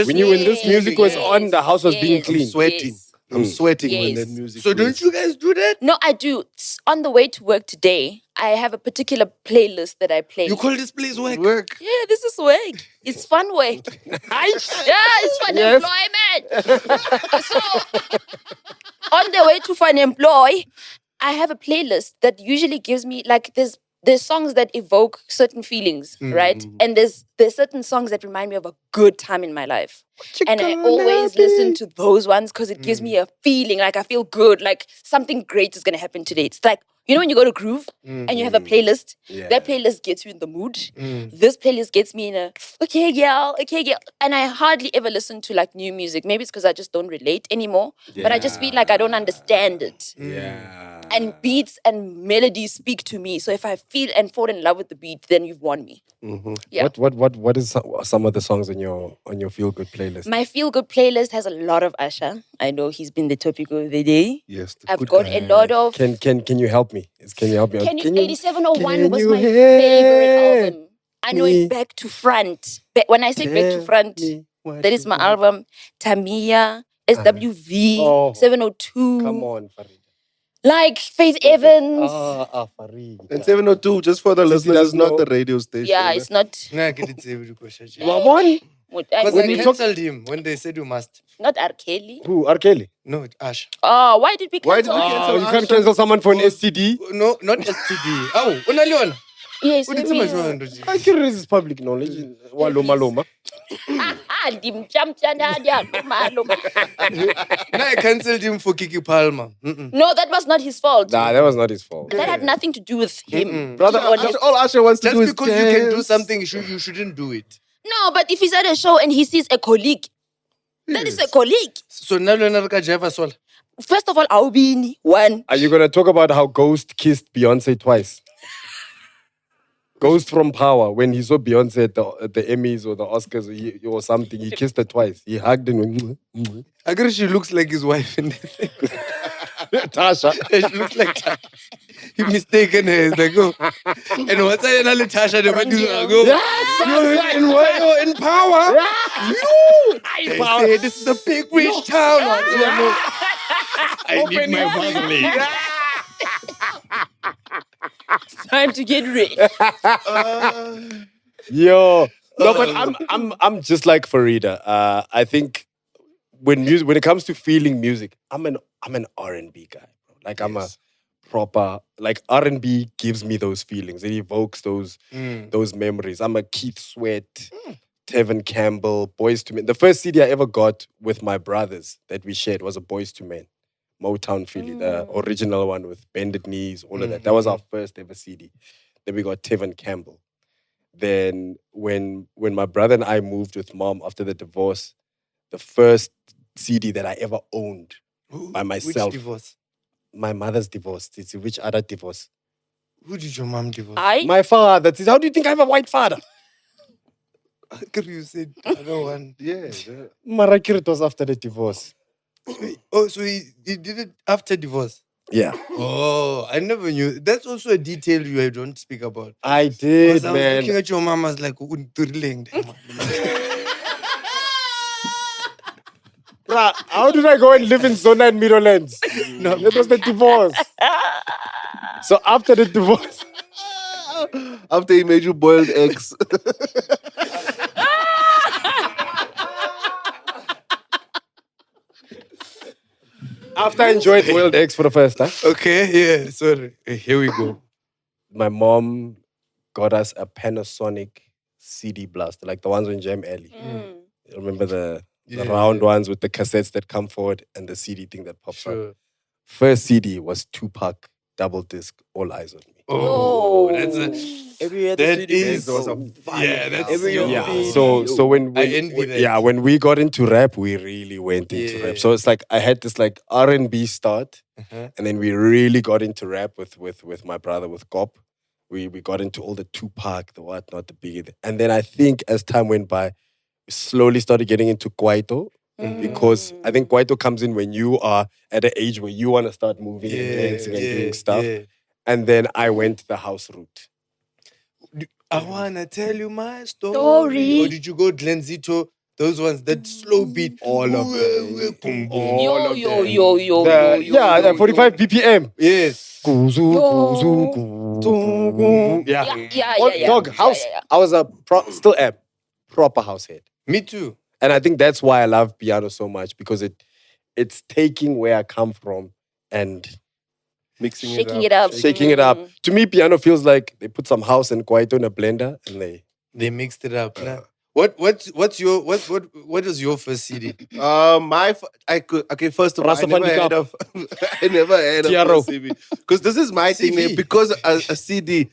We knew when this music was on, the house was being clean. Sweating. I'm sweating when that music So plays. don't you guys do that? No, I do. On the way to work today, I have a particular playlist that I play. You call this place work? Yeah, this is work. It's fun work. It's fun employment. So, on the way to fun employ, I have a playlist that usually gives me, like, there's songs that evoke certain feelings, right? And there's certain songs that remind me of a good time in my life. And I always listen to those ones because it gives me a feeling, like I feel good, like something great is going to happen today. It's like, when you go to Groove and you have a playlist, that playlist gets you in the mood. This playlist gets me in a, okay, girl. And I hardly ever listen to like new music. Maybe it's because I just don't relate anymore. But I just feel like I don't understand it. And beats and melodies speak to me. So if I feel and fall in love with the beat, then you've won me. Yeah. What is some of the songs on your feel good playlist? My feel good playlist has a lot of Usher. I know he's been the topic of the day. Yes. I've got a lot of. Can you help me? Can you help me? 8701 was my favorite album. I know it back to front. When I say back to front, that is my album. Tamia, SWV, 702. Come on, Farid. Like Faith Evans. Farid. And 702, just for the listeners, is not the radio station. Yeah, it's not. One? Because I cancelled him when they said you must. Not R. Kelly. Who? R. Kelly? No, Ash. Oh, why did we cancel? Why did we cancel? You can't cancel someone for an STD? No, not STD. Oh, unaliona. Yes, I can raise this public knowledge. Loma. No, I cancelled him for Kiki Palmer. No, that was not his fault. Nah, that was not his fault. That had nothing to do with him. Brother, all Asher wants to Just do is because you can do something, you shouldn't do it. No, but if he's at a show and he sees a colleague, that is a colleague. So now Jefferson. First of all, I'll be one. Are you going to talk about how Ghost kissed Beyonce twice? Ghost from Power, when he saw Beyonce at the Emmys or the Oscars or something, he kissed her twice. He hugged and went, I guess she looks like his wife in the Tasha. She looks like Tasha. He mistaken her. He's like, oh. And what's that? Tasha, the man is like, oh. Yes, You're in power. You! They say this is a big rich town. I need my family. It's time to get rich. Yo. No, but I'm just like Farida. I think when it comes to feeling music, I'm an R&B guy. Bro. Like I'm a proper, like R&B gives me those feelings. It evokes those memories. I'm a Keith Sweat, Tevin Campbell, Boys to Men. The first CD I ever got with my brothers that we shared was a Boys to Men, Motown Philly, the original one with Bended Knees, all of that. That was our first ever CD. Then we got Tevin Campbell. Then when my brother and I moved with mom after the divorce, the first CD that I ever owned by myself. Which divorce? My mother's divorce. It's which other divorce? Who did your mom divorce? My father. How do you think I have a white father? You said I don't want. Yeah. Marakir, it was after the divorce. So he did it after divorce? Yeah. Oh, I never knew. That's also a detail you don't speak about. I did, I was man. looking at your mom, I was like, Bruh, how did I go and live in Zona and Meadowlands? No, it was the divorce. So after the divorce, after he made you boiled eggs. after I enjoyed boiled eggs for the first time. Okay, yeah, sorry. Here we go. My mom got us a Panasonic CD blaster, like the ones on Jam Alley. You remember the round ones with the cassettes that come forward and the CD thing that pops up. First CD was Tupac, double disc, All Eyes on Me. Oh, that's a... So when we got into rap, we really went into rap. So it's like I had this like R&B start, and then we really got into rap with my brother, with Gop. We got into all the Tupac, the whatnot, the Biggie. And then I think as time went by, we slowly started getting into Kwaito. Because I think Kwaito comes in when you are at an age where you want to start moving and dancing and doing stuff. And then I went the house route. I want to tell you my story. Or did you go Glenzito? Those ones, that slow beat. All of them. Yo. 45 BPM. Yes. Yeah. Dog, house. I was still am proper house head. Me too. And I think that's why I love piano so much, because it's taking where I come from and Shaking it up. Shaking it up. To me, piano feels like they put some house and Kwaito in a blender and they mixed it up. What is your first CD? First of all, I never had a first CD. Because this is my thing, because a CD,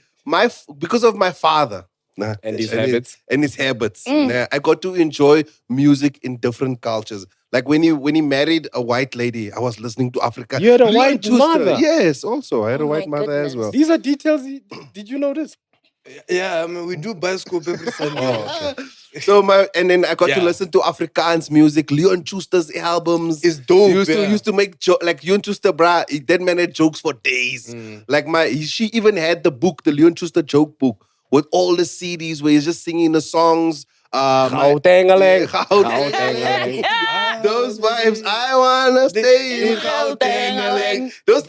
because of my father. And his habits. I got to enjoy music in different cultures. Like when he married a white lady, I was listening to Africa. You had a white mother? Yes, also. I had a white mother as well. These are details. Did you know this? Yeah, I mean, we do bioscope every Sunday. So and then I got to listen to Afrikaans music. Leon Schuster's albums is dope. Used to make like Leon Schuster, that man had jokes for days. Like she even had the book, the Leon Schuster joke book, with all the CDs where he's just singing the songs. Those vibes. I wanna stay in Gauteng. Those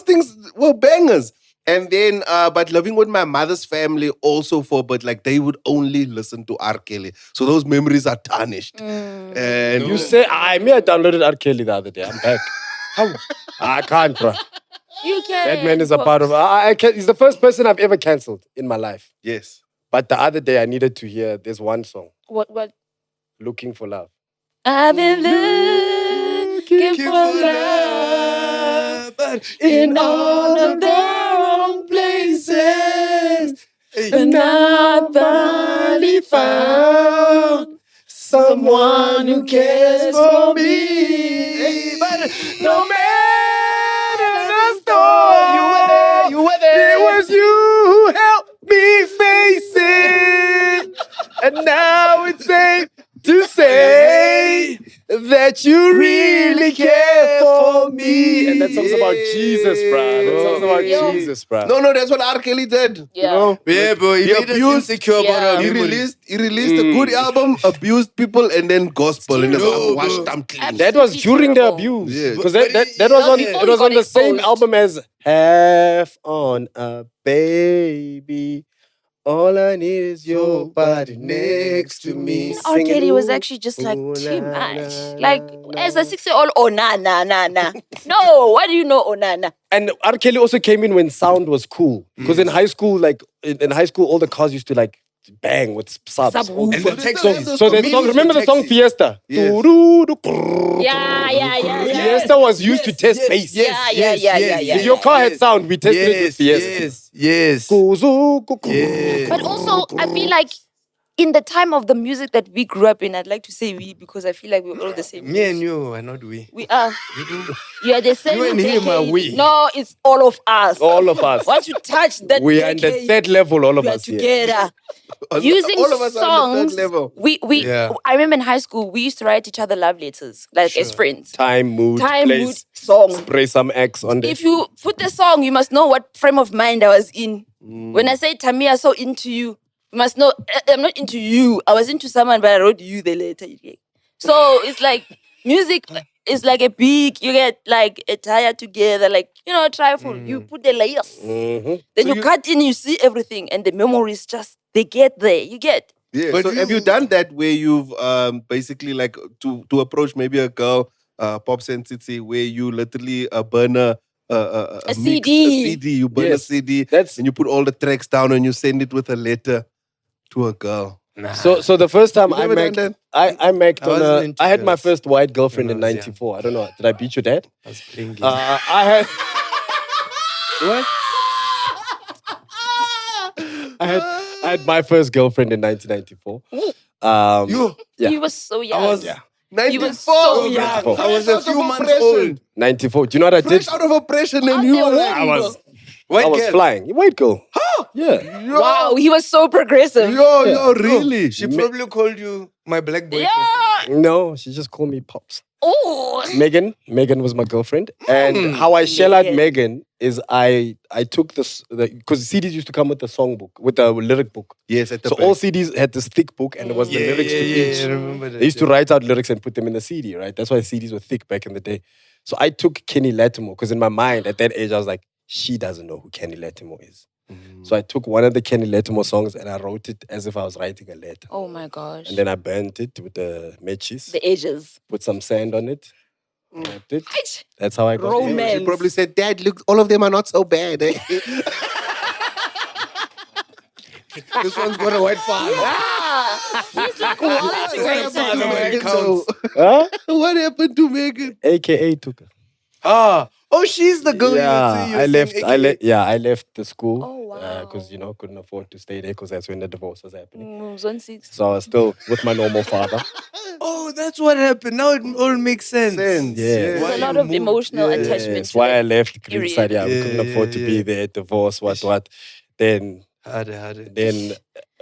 things were bangers. And then, but living with my mother's family also but like they would only listen to R. Kelly. So those memories are tarnished. And you say, I downloaded R. Kelly the other day. I'm back. How? I can't, bro. You can. That man is a part of. He's the first person I've ever cancelled in my life. Yes. But the other day I needed to hear this one song. What? Looking for Love. I've been looking for love, but in all of the wrong places, and not finally found someone who cares for me. But no matter the story, you were there. It was you who helped me face And now it's safe to say that you really care for me. And that song's about Jesus, bruh. That song's about Jesus, bruh. No, that's what R. Kelly did. Yeah. You know? Yeah, bro. He made us insecure about our He memory. released a good album, abused people, and then gospel. And No, washed them clean. That was during the abuse. Yeah. Because that was on it was on the same album as Have on a Baby. All I need is your body next to me. R. Kelly was actually just like too much. Like as a 6-year-old, oh nah. No, what do you know, oh nah? And R. Kelly also came in when sound was cool. Because in high school, all the cars used to like bang with subs. Subwoofer. And the text So that song, remember the song Fiesta? Yes. Yeah. Fiesta was used to test bass. Yeah. If your car had sound, we tested it with Fiesta. Yes. But also, I feel like in the time of the music that we grew up in, I'd like to say we because I feel like we're all the same. Me and you are not we. We are. You are the same. You and him are we. No, it's all of us. All of us. Once you touch that, We are in the third level, all of we are us here. together. Using all of us are on the songs. third level. Yeah. I remember in high school we used to write each other love letters, like as friends. Time, mood, Time, place, mood, song. spray some X on there. If you put the song, you must know what frame of mind I was in. When I say Tamia, so into you, you must know I'm not into you. I was into someone, but I wrote you the letter. So it's like music is like a big. You get like a tire together, like trifle. You put the layers, then you cut in, you see everything, and the memories just they get there. You get. Yeah. But So have you done that where you've basically like to approach maybe a girl, pop sensitive, where you literally burn a CD. You burn a CD, and you put all the tracks down and you send it with a letter to a girl. So the first time You I never done met, that? I met I wasn't into I had my girls first white girlfriend when in I was '94. I don't know. Did I beat your dad? I was playing games. I had what? I had my first girlfriend in 1994. Yeah. You were so young. I was 94. You were so young. I was a few months old. 94. Do you know what I did? Fresh out of oppression, and you were like, I was White girl. flying. White girl. Yeah. Wow, he was so progressive. Yo, really? She probably called you my black boyfriend. Yeah. No, she just called me Pops. Oh. Megan was my girlfriend. And how I shell out Megan is I took this, because CDs used to come with the song book, with the lyric book. Yes, at the So back. all CDs had this thick book and it was the lyrics to each. I remember that. They used to write out lyrics and put them in the CD, right? That's why CDs were thick back in the day. So I took Kenny Lattimore because in my mind at that age I was like, she doesn't know who Kenny Lattimore is. So I took one of the Kenny Lattimore songs and I wrote it as if I was writing a letter. Oh my gosh. And then I burnt it with the matches. The edges. Put some sand on it. Wrapped it. That's how I got Romance. it. She probably said, Dad, look, all of them are not so bad. Eh? This one's got a white father. He's like, what? Huh? What happened to Megan? AKA took her. Oh, she's the girl Yeah, you I left. saying, I left the school. Oh, wow. Because couldn't afford to stay there because that's when the divorce was happening. Zone 6. So I was still with my normal father. Oh, that's what happened. Now it all makes sense. Yeah. There's a lot of emotional attachment. That's to why that I left period. Greenside. Yeah, we couldn't afford to be there. Divorce, what. Then Harder.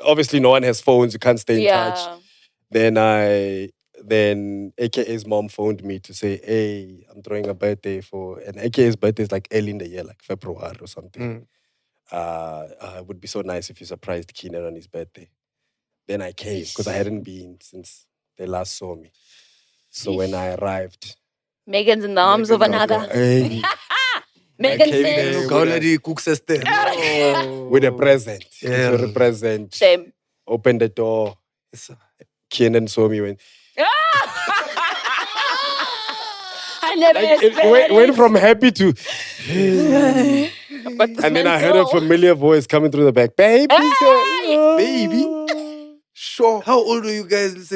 obviously no one has phones. You can't stay in Yeah. touch. Then AKA's mom phoned me to say, hey, I'm throwing a birthday and AKA's birthday is like early in the year, like February or something. It would be so nice if you surprised Keenan on his birthday. Then I came because I hadn't been since they last saw me. So when I arrived, Megan's in the arms of another. hey, Megan came says, there. Go let Cooke sister. with a present. Yeah. With a present. Shame. Opened the door. Keenan saw me when I never it went from happy to and then I heard a familiar voice coming through the back. Baby. Baby. Sure. How old were you guys?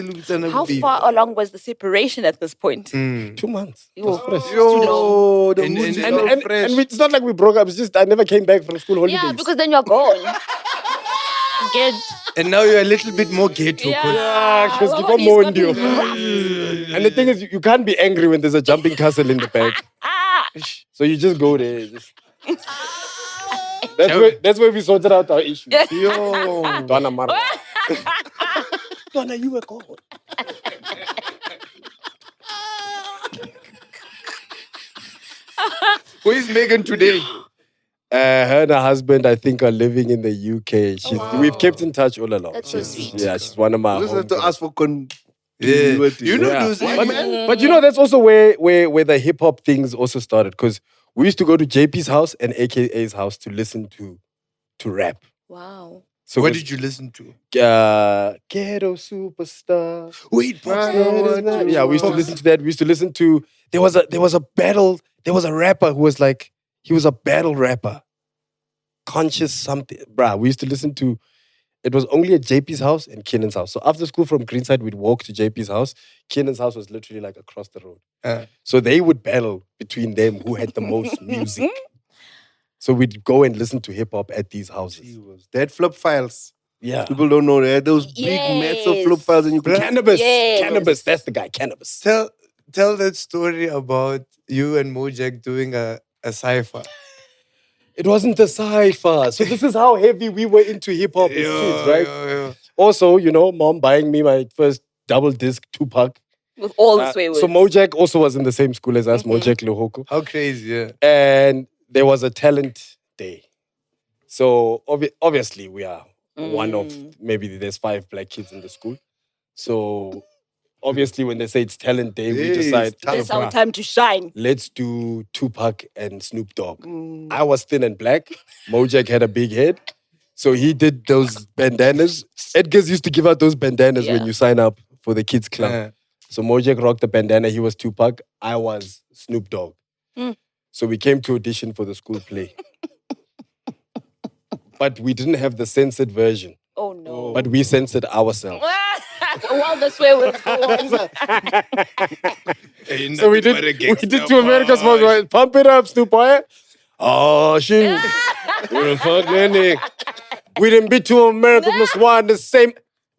How far along was the separation at this point? 2 months. Yo, Yo, the And- mood and- is and- so fresh. And it's not like we broke up. It's just I never came back from school holidays. Yeah, because then you're gone. Get And now you're a little bit more ghetto. because you got Nobody's more got me Indio. And the thing is, you can't be angry when there's a jumping castle in the back. So you just go there. That's where we sorted out our issues. Yo. Donna Mara. Donna, you were called. Where's Megan today? Her and her husband, I think, are living in the UK. We've kept in touch all along. That's so sweet. Yeah, she's one of my. Listen home to girls. us for continuity. You know Yeah. those But you know, that's also where the hip hop things also started. Because we used to go to JP's house and AKA's house to listen to rap. Wow. So what it was, did you listen to? Ghetto Superstar. Wait, Yeah, we used to listen to that. We used to listen to there was a battle. There was a rapper who was like, he was a battle rapper. Conscious something. Bruh, we used to listen to, it was only at JP's house and Keenan's house. So after school from Greenside, we'd walk to JP's house. Keenan's house was literally like across the road. So they would battle between them who had the most music. So we'd go and listen to hip hop at these houses. They had flip files. Yeah. People don't know. They had those big massive flip files and you could Cannabis. Yes. Cannabis. That's the guy. Cannabis. Tell that story about you and Mojak doing a cipher. It wasn't a cipher. So this is how heavy we were into hip hop as kids, right? Also, you know, mom buying me my first double disc Tupac. With all the sway words. So Mojak also was in the same school as us, Mojak Lohoko. How crazy, yeah. And there was a talent day. So obviously we are one of, maybe there's 5 black kids in the school. So obviously when they say it's talent day, we decide, It's our time to shine. let's do Tupac and Snoop Dogg. I was thin and black. Mojak had a big head. So he did those bandanas. Edgar's used to give out those bandanas when you sign up for the kids club. Yeah. So Mojak rocked the bandana. He was Tupac. I was Snoop Dogg. So we came to audition for the school play. But we didn't have the censored version. Oh no. But we censored ourselves. While the sway words go on. So we did to America's Most Wanted. Pump it up, Snoop boy. Oh, shit. We're fucking. We didn't be to America's Most Wanted the same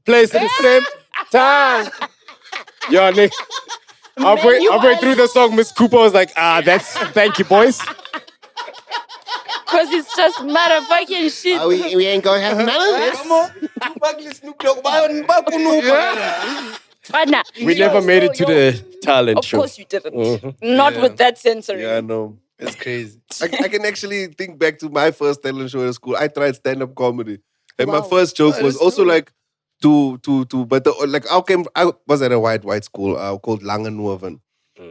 place at the same time. Yo, Nick. Halfway through the song, Miss Cooper was like, thank you, boys. Because it's just motherfucking shit. We ain't gonna have none of this. Come on. Tupac and Snoop Dogg. Fana. We never made it to the talent show. Of course you didn't. Not with that censoring. Yeah, I know. That's crazy. I can actually think back to my first talent show in school. I tried stand-up comedy. And my first joke was also like but I was at a white school called Langenhoven.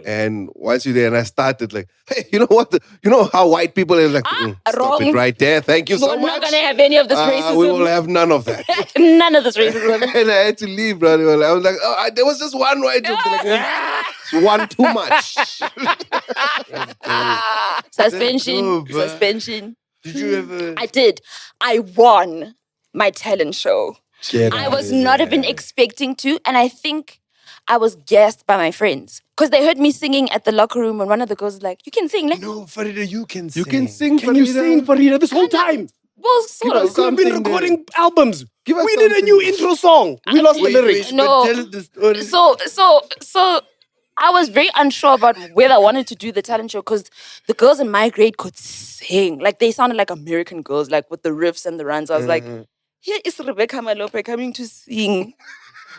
And once you're there, and I started like, hey, you know what? You know how white people are like, stop it right there. Thank you so much. We're not gonna have any of this racism. We will have none of that. None of this racism. And I had to leave, brother. I was like, there was just one white joke. Like, it's one too much. Suspension. Suspension. Did you ever? I did. I won my talent show. I was not even expecting to, and I think I was gassed by my friends because they heard me singing at the locker room, and one of the girls was like, "You can sing." Like, no, Farida, you can sing. You can sing, Can you sing, Farida, this whole time? well, sort of. We've been recording albums. We us did a new intro song. We lost the lyrics. No. Tell the story. So I was very unsure about whether I wanted to do the talent show because the girls in my grade could sing. Like, they sounded like American girls, like with the riffs and the runs. I was like, here is Rebecca Malope coming to sing.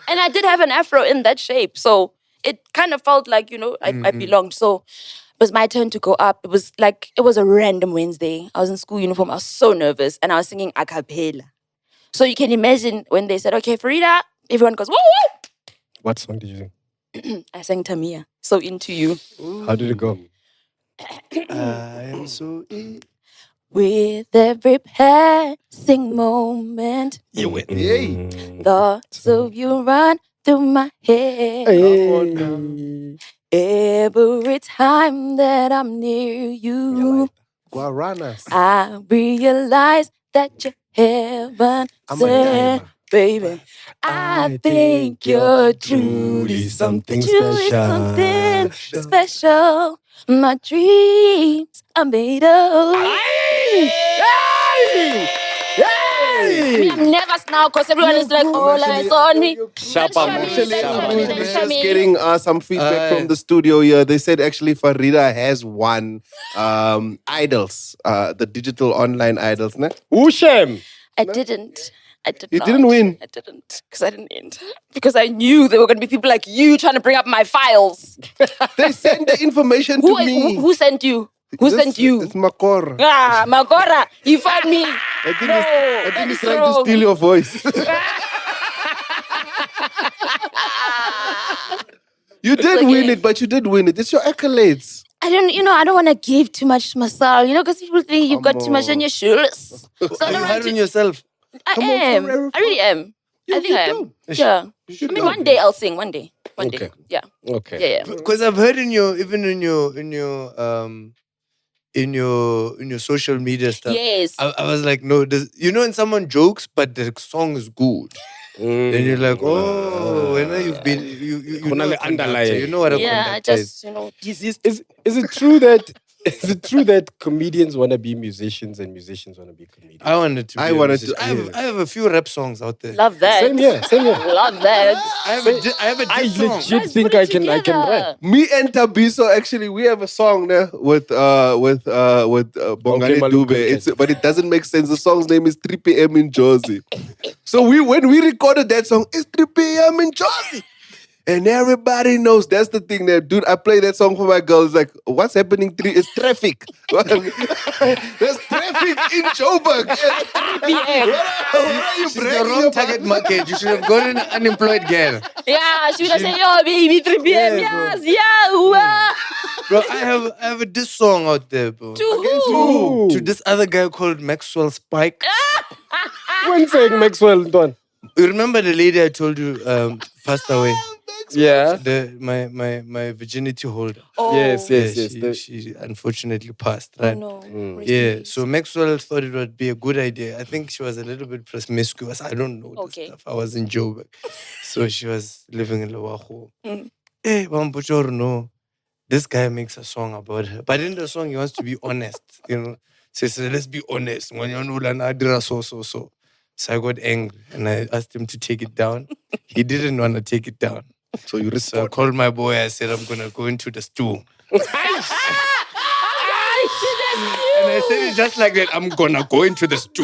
And I did have an afro in that shape. So it kind of felt like, I belonged. So it was my turn to go up. It was a random Wednesday. I was in school uniform. I was so nervous. And I was singing a cappella. So you can imagine when they said, okay, Farida, everyone goes, woo, woo. What song did you sing? I sang Tamia. So Into You. How did it go? I am so With every passing moment, You win. thoughts of you run through my head. Every time that I'm near you, Guaranas. I realize that you're heaven sent, baby. I think you're truly something special. My dreams are made of. Me never now because everyone is like, all eyes on me. Just getting some feedback from the studio here. They said actually Farida has won Idols, the digital online idols. Ne? Ushem. I didn't. I did You not. didn't win? I didn't, because I didn't enter. Because I knew there were going to be people like you trying to bring up my files. They sent the information to me. Who sent you? Who sent you? It's Makor. Ah, Magora, you found me. I think he's trying to steal your voice. You did win it, but you did win it. It's your accolades. I don't want to give too much to myself, because people think you've got too much on your shoulders. So Are you hard on yourself? I really am. I think I am. Yeah. I mean, one day I'll sing. One day. One day. Yeah. Okay. Yeah. Because I've heard in your social media stuff. Yes. I was like, no, when someone jokes, but the song is good. Then you're like, when you've been, you know a conductor, you know what a conductor is. Is it true that is it true that comedians want to be musicians and musicians want to be comedians? I wanted to. I have a few rap songs out there. Love that. Same here. Love that. I have a diss song. legit think I can rap. Me and Tabiso, actually, we have a song there with Bongani Dube. But it doesn't make sense. The song's name is 3 p.m. in Jersey. So when we recorded that song, it's 3 p.m. in Jersey. And everybody knows that's the thing there. Dude, I play that song for my girls. Like, what's happening? It's traffic. There's traffic in Joburg. 3 p.m. She's the wrong target market. You should have gone an unemployed girl. Yeah, she would have said, yo, baby, 3 p.m. Yes, yeah. Bro, I have a diss song out there, bro. To who? To this other guy called Maxwell Spike. When saying Maxwell, Don? You remember the lady I told you passed away? Yeah. My virginity holder. Oh. Yes. She unfortunately passed, right? Oh, no. Yeah. So Maxwell thought it would be a good idea. I think she was a little bit promiscuous. I don't know this stuff. I was in Joburg. So she was living in Lowaho. Hey, no. This guy makes a song about her. But in the song, he wants to be honest. So he said, let's be honest. So I got angry and I asked him to take it down. He didn't want to take it down. So you So I called my boy. I said, I'm going to go into the stew. And I said it just like that. I'm going to go into the stew.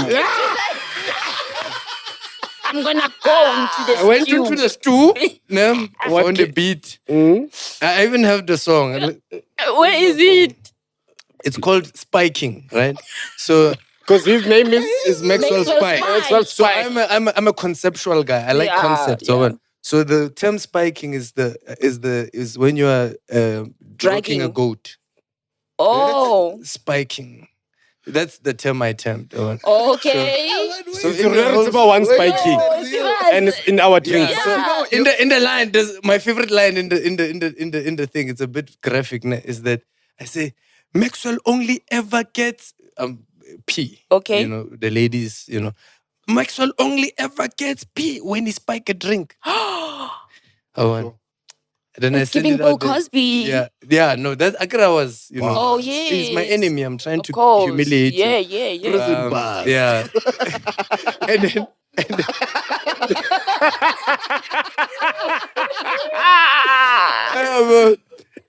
I'm going to go into the I went into the stew on the beat. I even have the song. Where is it? It's called Spiking, right? So... Because his name is Maxwell Spike. Maxwell So Spike. I'm a conceptual guy. I like concepts. So the term spiking is when you are dragging a goat. Oh. Spiking. That's the term I termed. Okay. So it's about one spiking, and it's in our drink. Yeah. So in the line, my favorite line in the thing. It's a bit graphic. Is that I say Maxwell only ever gets pee. Okay. The ladies. Maxwell only ever gets pee when he spike a drink. Then I said giving it Bill out there. Cosby. Yeah. No, that Akira was, Oh, yes. he's my enemy. I'm trying to course. humiliate him. Yeah. Prison bars. Yeah.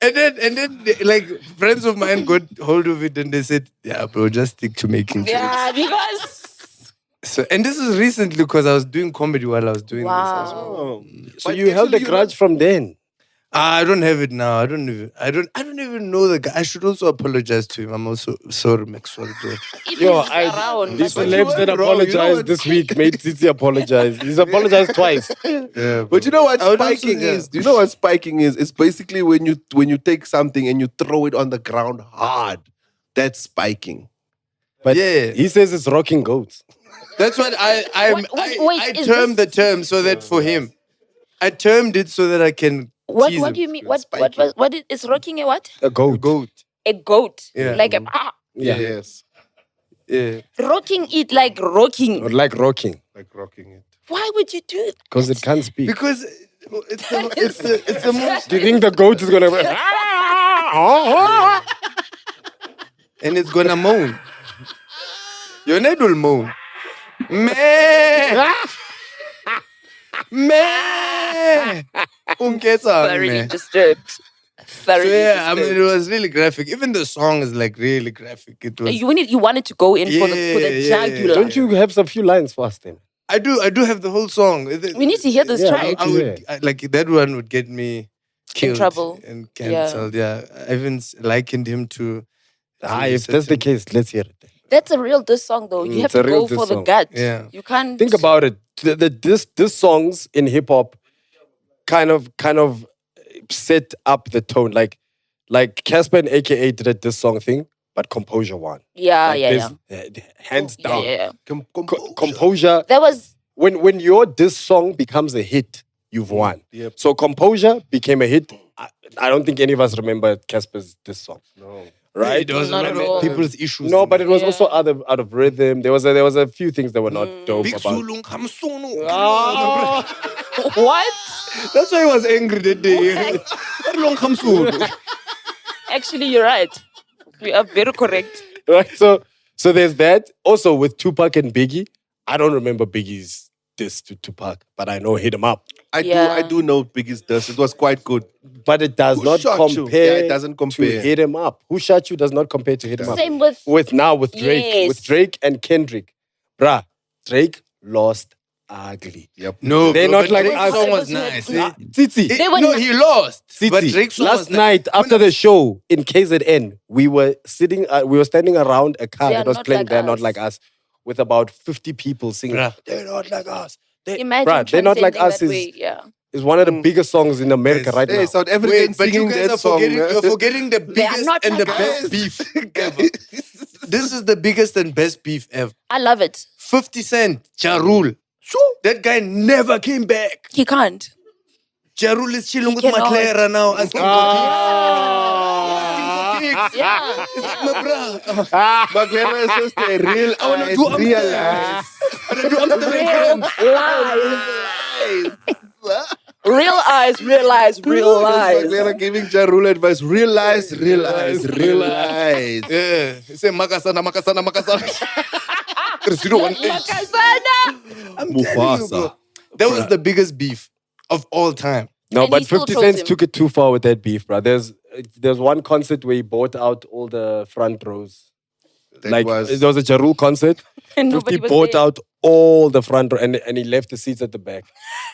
And then, like, friends of mine got hold of it and they said, yeah, bro, just stick to making jokes. Yeah, because... So, and this is recently because I was doing comedy while I was doing this as well. Oh. So you held a grudge from then? I don't have it now. I don't even know the guy. I should also apologize to him. I'm also sorry, Maxwell. These celebs that apologized this week made Tsitsi apologize. He's apologized twice. Yeah, but you know what spiking is? Do you know what spiking is? It's basically when you take something and you throw it on the ground hard. That's spiking. But he says it's rocking goats. That's what I termed the term so that for him. I termed it so that I can What do you mean? What is rocking a what? A goat. A goat. Yeah. Like a Yes. Yeah. Rocking it like rocking. Or like rocking. Like rocking it. Why would you do it? Because it can't speak. Because it's the most. Do you think the goat is gonna And it's gonna moan. Your net will moan. Meh. Very disturbed. Very disturbed. I mean, it was really graphic. Even the song is like really graphic. It was. You wanted to go in for the jugular. Don't you have some few lines for us then? I do have the whole song. We need to hear this track. Like that one would get me killed trouble. and cancelled. Yeah. I even likened him to. If that's the case, let's hear it. That's a real diss song, though. You have to go for the gut. Yeah. You can't think about it. This songs in hip hop kind of set up the tone. Like Casper and AKA did a diss song thing, but Composure won. Yeah. Hands down. Yeah. Composure. That was when your diss song becomes a hit, you've won. Yep. So Composure became a hit. I don't think any of us remember Casper's diss song. No. Right? It was people's issues. No, but it was also out of rhythm. There was a few things that were not dope Big about. Zulu, Kamsunu. What? That's why he was angry that day. Actually, you're right. You are very correct. Right? So there's that. Also with Tupac and Biggie, I don't remember Biggie's diss to Tupac, but I know Hit 'Em Up. I do know Biggie's diss. It was quite good. But it does Who not Shot You? compare. Yeah, it doesn't compare. To Hit 'Em Up. Who Shot You does not compare to Hit 'Em Up. Same with Drake. Yes. With Drake and Kendrick. Bruh, Drake lost ugly. Yep. No, they're bro, not like Drake's us. song was nice. Titi. He lost. But Titi, Drake's song last was night after the show in KZN, we were standing around a car They are that was not playing like They're us. Not Like Us with about 50 people singing, Bruh. They're Not Like Us. Imagine They're Not Like Us that way. Yeah. is one of the biggest songs in America right now. South Africans But you singing guys that are song. you're forgetting the They are biggest not and the like best us. beef ever. This is the biggest and best beef ever. I love it. 50 Cent, Ja Rule. That guy never came back. He can't. Ja Rule is chilling with cannot. Maclara now. Asking Yeah. It's like my bro. MacG is just a real I wanna do Amsterdam. I wanna do Amsterdam. Real eyes, realize, real lies. MacG giving Ja Rule advice. Realize. Yeah. He said Makasana. 018. I'm telling you, Mufasa. bro. That was the biggest beef of all time. No, And but he still 50 chose Cent him. took it too far with that beef, bro. There's one concert where he bought out all the front rows. There was a Ja Rule concert. And 50 nobody was bought there. out all the front row and he left the seats at the back.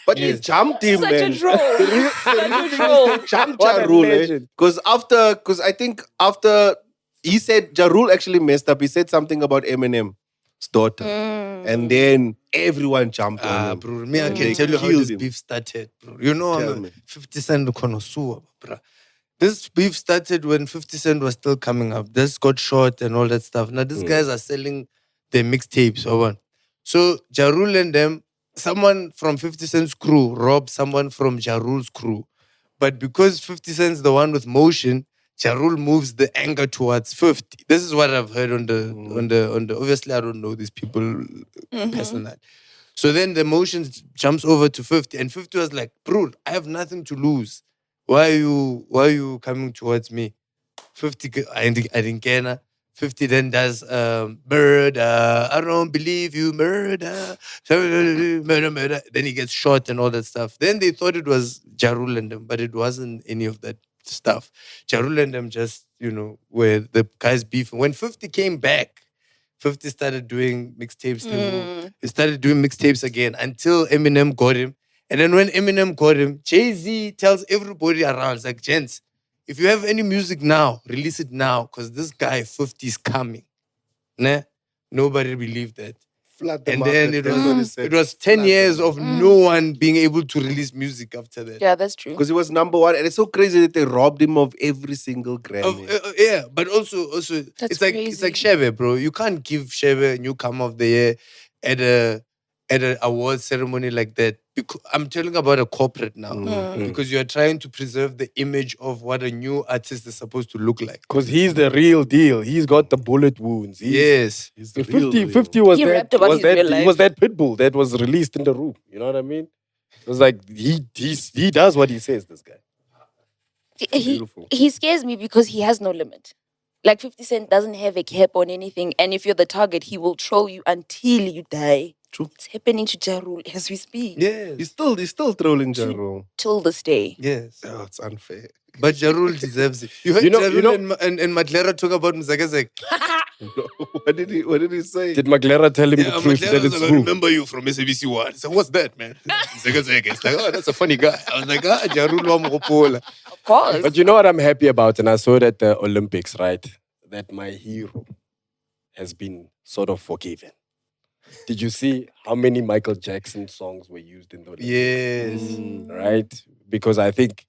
But he jumped him, Such a man. troll. Such a troll. Jumped What Ja a Rule, legend. because I think after he said Ja Rule actually messed up. He said something about Eminem's daughter, and then everyone jumped on him. Bro, me, I can tell you how Killed this him. beef started, bro. You know, Tell I'm me. 50 Cent connoisseur, bro. This beef started when 50 Cent was still coming up. This got shot and all that stuff. Now, these guys are selling their mixtapes, or what? So, Ja Rule and them, someone from 50 Cent's crew robbed someone from Ja Rule's crew. But because 50 Cent's the one with motion, Ja Rule moves the anger towards 50. This is what I've heard on the obviously I don't know these people personally. So then the motion jumps over to 50 and 50 was like, bro, I have nothing to lose. Why are you coming towards me? 50 I didn't care. 50 then does murder. I don't believe you, murder. Murder. Then he gets shot and all that stuff. Then they thought it was Ja Rule and them, but it wasn't any of that stuff. Ja Rule and them just, were the guys beefing. When 50 came back, 50 started doing mixtapes too. He started doing mixtapes again until Eminem got him. And then when Eminem got him, Jay-Z tells everybody around, it's like, gents, if you have any music now, release it now, because this guy 50 is coming. Nah? Nobody believed that. Flood the And market, then that's what he said. it was 10 years of no one being able to release music after that. Yeah, that's true. Because he was number one, and it's so crazy that they robbed him of every single Grammy. Yeah, but also That's it's like Shebe, bro. You can't give Shebe a newcomer of the year at a award ceremony like that. Because I'm telling about a corporate now. Because you're trying to preserve the image of what a new artist is supposed to look like. Because he's the real deal. He's got the bullet wounds. Yes. He's the 50 was He that rapped about his real life. he was that pit bull that was released in the room. You know what I mean? It was like he does what he says, this guy. He scares me because he has no limit. Like 50 Cent doesn't have a cap on anything, and if you're the target, he will troll you until you die. It's happening to Ja Rule as we speak. Yeah. He's still trolling Ja Rule. Till this day. Yes. Oh, it's unfair. But Ja Rule deserves it. You heard Ja Rule and Madlera talk about Mzagazek. What did he say? Did Maglera tell him the truth Madlera that was it's like, who? I remember you from SABC One. So what's that, man? Mzagazek. It's like, oh, that's a funny guy. I was like, Ja Rule wa Mogopola. Of course. But you know what I'm happy about? And I saw it at the Olympics, right? That my hero has been sort of forgiven. Did you see how many Michael Jackson songs were used in the Olympics? Yes. Right? Because I think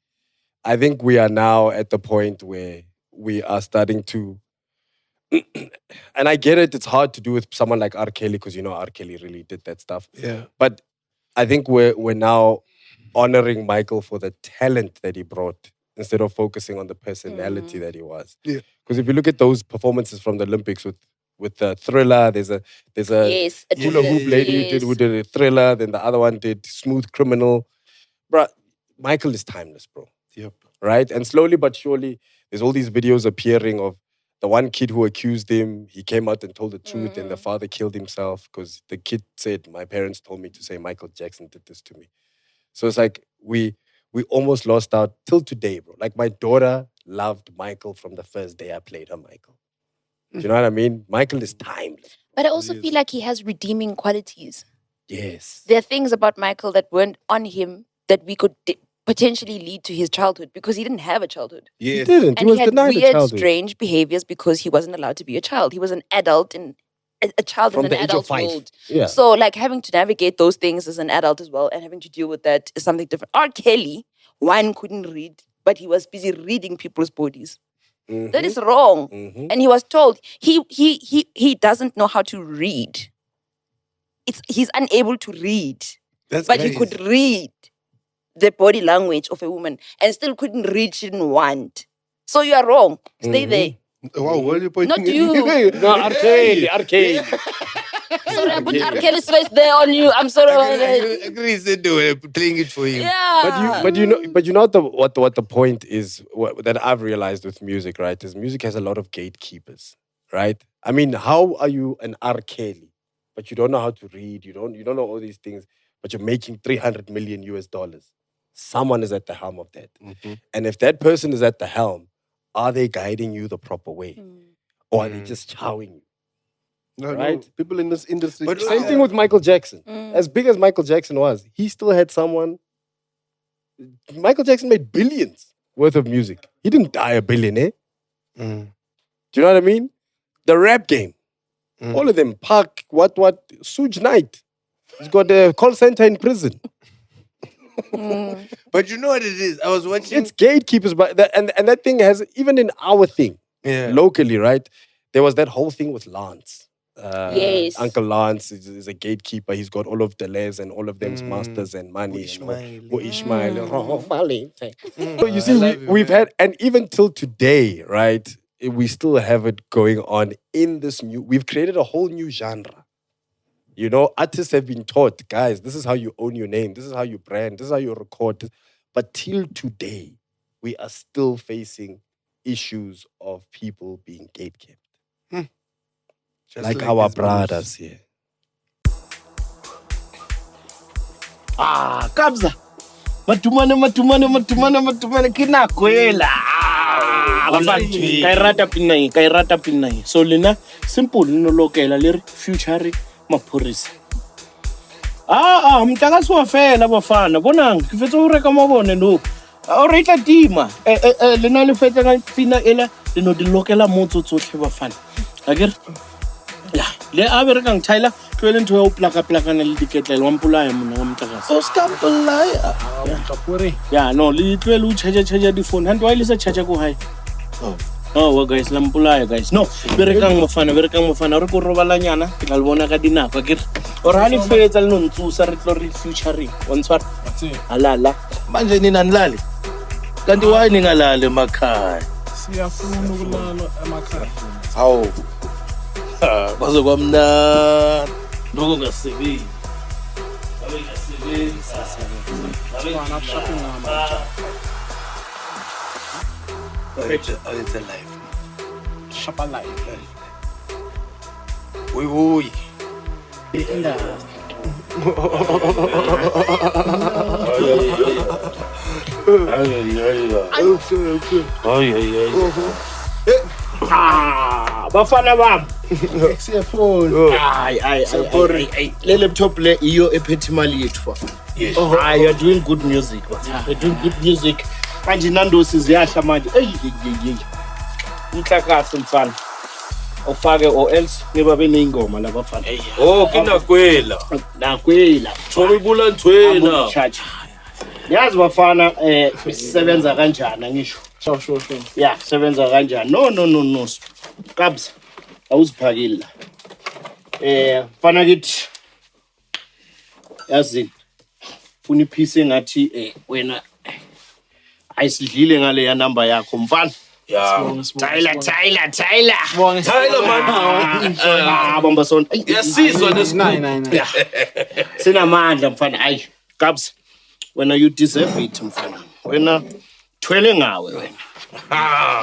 we are now at the point where we are starting to, and I get it, it's hard to do with someone like R. Kelly because you know R. Kelly really did that stuff. Yeah. But I think we're now honoring Michael for the talent that he brought instead of focusing on the personality that he was. Yeah. Because if you look at those performances from the Olympics with the Thriller, there's a Yes, a hula hoop lady who did a Thriller, then the other one did Smooth Criminal. Bruh, Michael is timeless, bro. Yep. Right? And slowly but surely, there's all these videos appearing of the one kid who accused him. He came out and told the truth, and the father killed himself because the kid said, my parents told me to say Michael Jackson did this to me. So it's like we almost lost out till today, bro. Like my daughter loved Michael from the first day I played her Michael. Do you know what I mean? Michael is timeless. But I also feel like he has redeeming qualities. Yes. There are things about Michael that weren't on him that we could potentially lead to his childhood because he didn't have a childhood. Yes. He didn't. And He was he had denied a weird, childhood. strange behaviors because he wasn't allowed to be a child. He was an adult in a child From in the an age of adult 5. world. Yeah. So like having to navigate those things as an adult as well and having to deal with that is something different. R. Kelly, one couldn't read, but he was busy reading people's bodies. That is wrong. And he was told he doesn't know how to read. He's unable to read. But he could read the body language of a woman and still couldn't read, she didn't want. So you are wrong. Stay there. Wow, what are you pointing Not you. No, R. Kelly. Sorry, I put R. Kelly's face there on you. I'm sorry about that. Agree, said they were playing it for him. Yeah. But you know what the point is that I've realized with music, right? Is music has a lot of gatekeepers, right? I mean, how are you an R. Kelly, but you don't know how to read, you don't know all these things, but you're making $300 million US? Someone is at the helm of that. And if that person is at the helm, are they guiding you the proper way? Or are they just chowing you? No, right? no. People in this industry. But same thing with Michael Jackson. As big as Michael Jackson was, he still had someone. Michael Jackson made billions worth of music. He didn't die a billionaire. Do you know what I mean? The rap game. All of them. Park, what, Suge Knight. He's got a call center in prison. But you know what it is? I was watching. It's gatekeepers, but and that thing has, even in our thing, locally, right? There was that whole thing with Lance. Yes. Uncle Lance is a gatekeeper. He's got all of Deleuze and all of them's masters and money. Ishmael. So you see, we've had, and even till today, right? We still have it going on in this we've created a whole new genre. You know, artists have been taught, guys, this is how you own your name. This is how you brand. This is how you record. But till today, we are still facing issues of people being gatekept. Like our brothers here. Kabza. Matumane kinakwela. Kairata pinai. So lina simple no lokela leri future maphorisa. Mtakasi wa fela bafana. Bonang, ke fetsa o reka mabone no. O reka tima. Lena le fetsa ka pina ela le no di lokela motso tsotlhe bafana. Akere? Ya, le a berekang Tyler, twele ntho ya o plaka-plakana le diketlele wa mpolaya mona wa Mtlakase. O ska mpolaya. Ya, no, le twele o charge di phone. Hanti wa ile sa charge ko hae. Oh, guys, la mpolaya guys. No, berekang mofana, re go robalanyana, ke tla le bona ka dinako akere. O ra le fetsa le no ntsusa re tlo re futuring. Wa ntshwara? Alala. Manje nina nilale. Kanti why ningalale emakhaya? Siyafuna ukulala emakhaya. Hawu. Bazokwamna lokho ngasebenzi. It's a life. Shapa life. Uy. Bafana bam. Siyafuna. Hayi. Le laptop le iyo ephethe imali yethu. Yes. You're doing good music. You're doing good music. Manje nandosi ziyahla manje. Inhlakahle mfana. Ufake or else niba beneyingoma la bafana. Oh, kinakwela. Nakwela. Thomi bulantwena. Yazi bafana sisebenza kanjani ngisho. Sure. Yeah, sebenza kanjani. No. Kabs. Awuziphakile la. Fana kithi. Yazi. Funa iphisi engathi wena ayisidlile ngale ya number yakho mfana. Yeah. Tyler. Tyler man. Bomba son. Yasizwa nine. Sinamandla mfana. Ayi, Kabs. Wena you deserve it mfana. Wena thwele ngawe wena.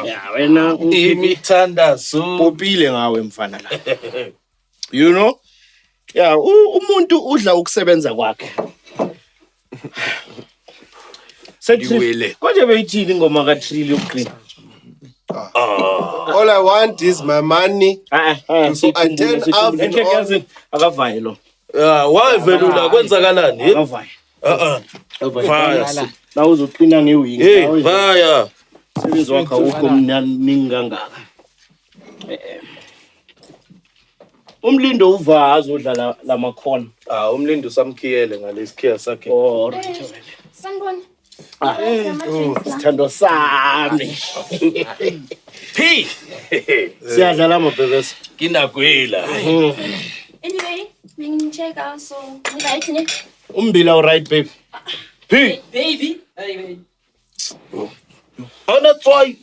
Yeah, wena imithandazo popile ngawe mfana la. You know? Yeah, umuntu udla ukusebenza kwakhe. Sethi konje beyithini ingoma ka Trilly yokuqina. All I want is my money. So I turn up and akavaye lo. Why velula kwenzakalani? Akavaye. Fire. Na uzoqina ngewing. Hey, fire. Sebenza wakha ukomnani kangaka. Umlindo uvaza udlala lamakhona. Umlindo samkhiyele ngalesikhiya sakhe. Oh, Sanibona. Sithando sami. P. Siyadlala amabhebese. Kinakwela. Anyway, bengicheck so right ne. Umbila right babe. P. Baby. Hey baby. Ana tsoy.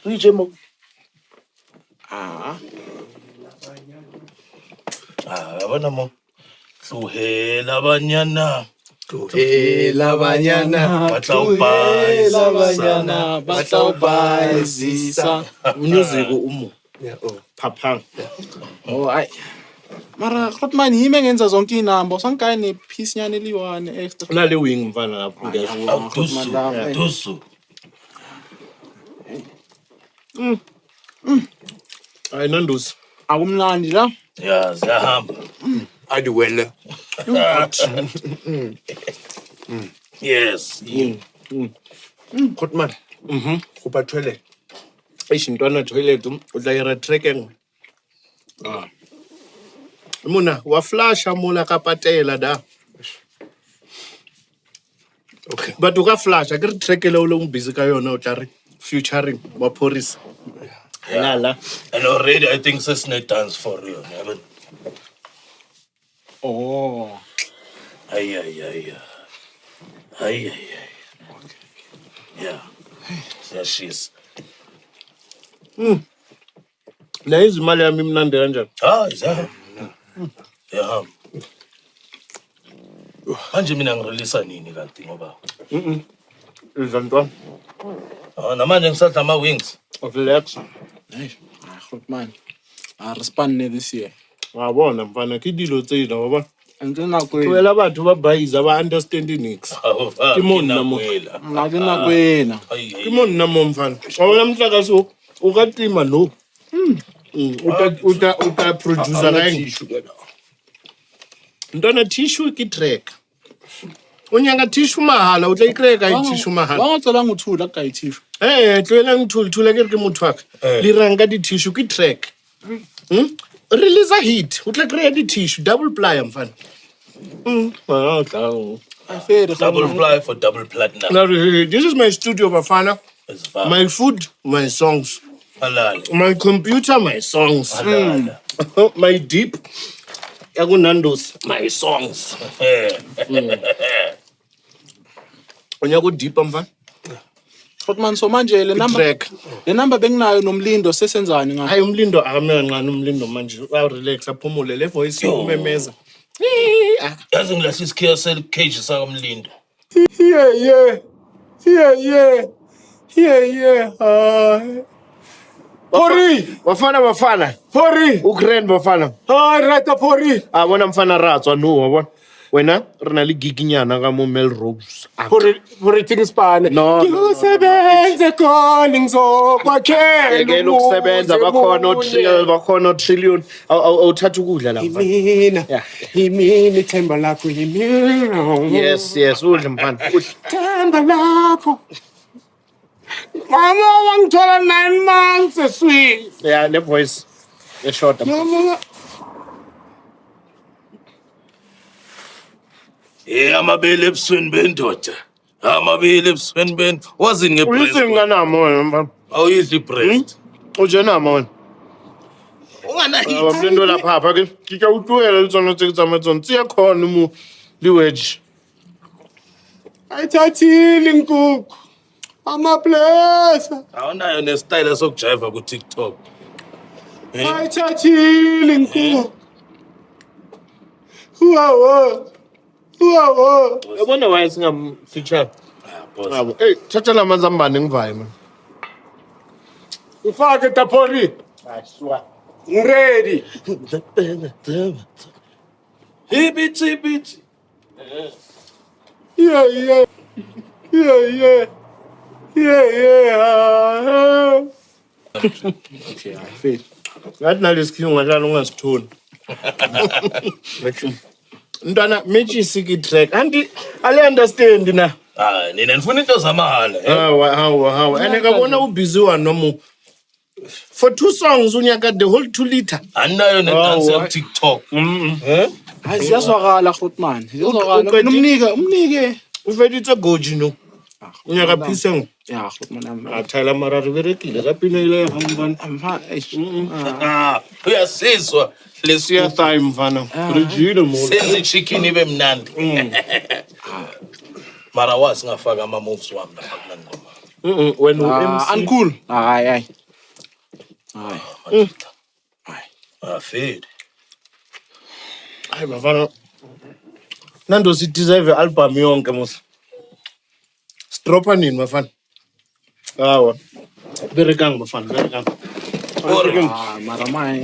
Rijemo. Yabona mo. Hluhela banyana. Batlawubhayizisa. Music umu. Phaphang. Oh ayi. Mara Khotman yimi engenza zonke inamba sangayi nepiece nyane liwane extra. Nale wing mfana lapho ngiyazwa. Dusu. Hayi nandusi. Akumnandi la. Yeah, ziyahamba. Adiwele. Yes. Khotman. Kuba toilet. Ishintwana toilet udla ira trekeng. Muna wa flash amula kapatela da. Okay. But uka flash akere trekele o le busy ka yona o tla re featuring maphorisa. Yeah. And already I think it's a dance for real. Oh. Ay. Yeah. There she is. La izimali yami imnandi kanjani? Izah. Yeah. Manje mina ngireleasa nini kanti ngoba? Izantwana. Namanje ngisadla ama wings. Relax. Nice. Khotman. Respond this year. Wabona mfana kidilo tsela wabona. Ngena kwela. Kwela batho ba bayiza ba understand nix. Kimoni namo. Ngena kwena. Kimoni namo mfana. Wabona mhlakaso ukatima no. Uta producer ngai. Ntona tissue ki track. Unyanga tissue mahala utla ikreka I tissue mahala. Wangacela nguthula ka tissue. Tloela ngithula ke muntu wakhe. Liranga di tissue ki track. Release a hit. Utla create di tissue double ply mfana. Double ply for double platinum. Now, this is my studio bafana. My food, my songs. Halal. My computer, my songs. My deep. Nando's, my songs. When you go deep, mfana. Khotman so manje le number benginayo nomlindo sesenzani ngayo. Hayi umlindo akamela ngani umlindo manje. Relax aphumule le voice umemeza. Yazi ngilahla isikhiya sel cage sakamlindo. Yeah. Pori. Bafana. Pori. Ukraine bafana. Ah, right, Pori. Bona mfana ratswa no wabona. Wena re na le giginyana ka mo Melrose. Pori thing Spanish. No. Kusebenze khona ngizokwakhela. Yeke lokusebenza bakhona trillion. Awuthatha ukudla la mfana. Yimini ithemba lakho yimini. Yes, udle mfana. Themba lakho. Mama wangithola 9 months sweet. Yeah, le voice. The short. Mama. Amabele ebusweni bendoda. Amabele ebusweni bendoda. Wazini ngebreast. Uyisinga namo mfana. Awuyidli breast. Uje namo. Unganahi. Abablendo lapha apha ke. Kika utuela litsona tse tsa matson. Tsia khona mo liwedge. Ayithathile inkukhu. Amaplesa. Awunayo nestyle sokujiva ku TikTok. Ayithathile inkukhu. Wow. Yabona why singamfeature? Yabo. Hey, thatha la mazambane ngivaye man. Ufake tapori. Ayiswa. Ready. Hibiti. Yeah. Okay, I feel. Ngathi nalesikhiwo ngajalo ungasithoni. Ntwana mechi siki track. Anti I understand na. Nina nifuna into zamahala. How. Ene kabona ubusy wanomo. For 2 songs unyaka the whole 2 liter. Anayo nedance on TikTok. Hayi siyazwakala Khotman. Siyazwakala. Umnike. Ufeditse goji no. Unyaka piseng. Yeah, Khotman. Athala mara riverekile kapina ile hambana. Uyasizwa lesiya time mfana. Rijile mo. Senze chicken ibe mnandi. Mara wasingafaka ama moves wami lapha kulana. When MC uncool. Hayi. Fade. Hayi bafana. Nando si deserve album yonke mos. Stropa nini bafana? Awa. Berekang bafana, berekang. Mara my.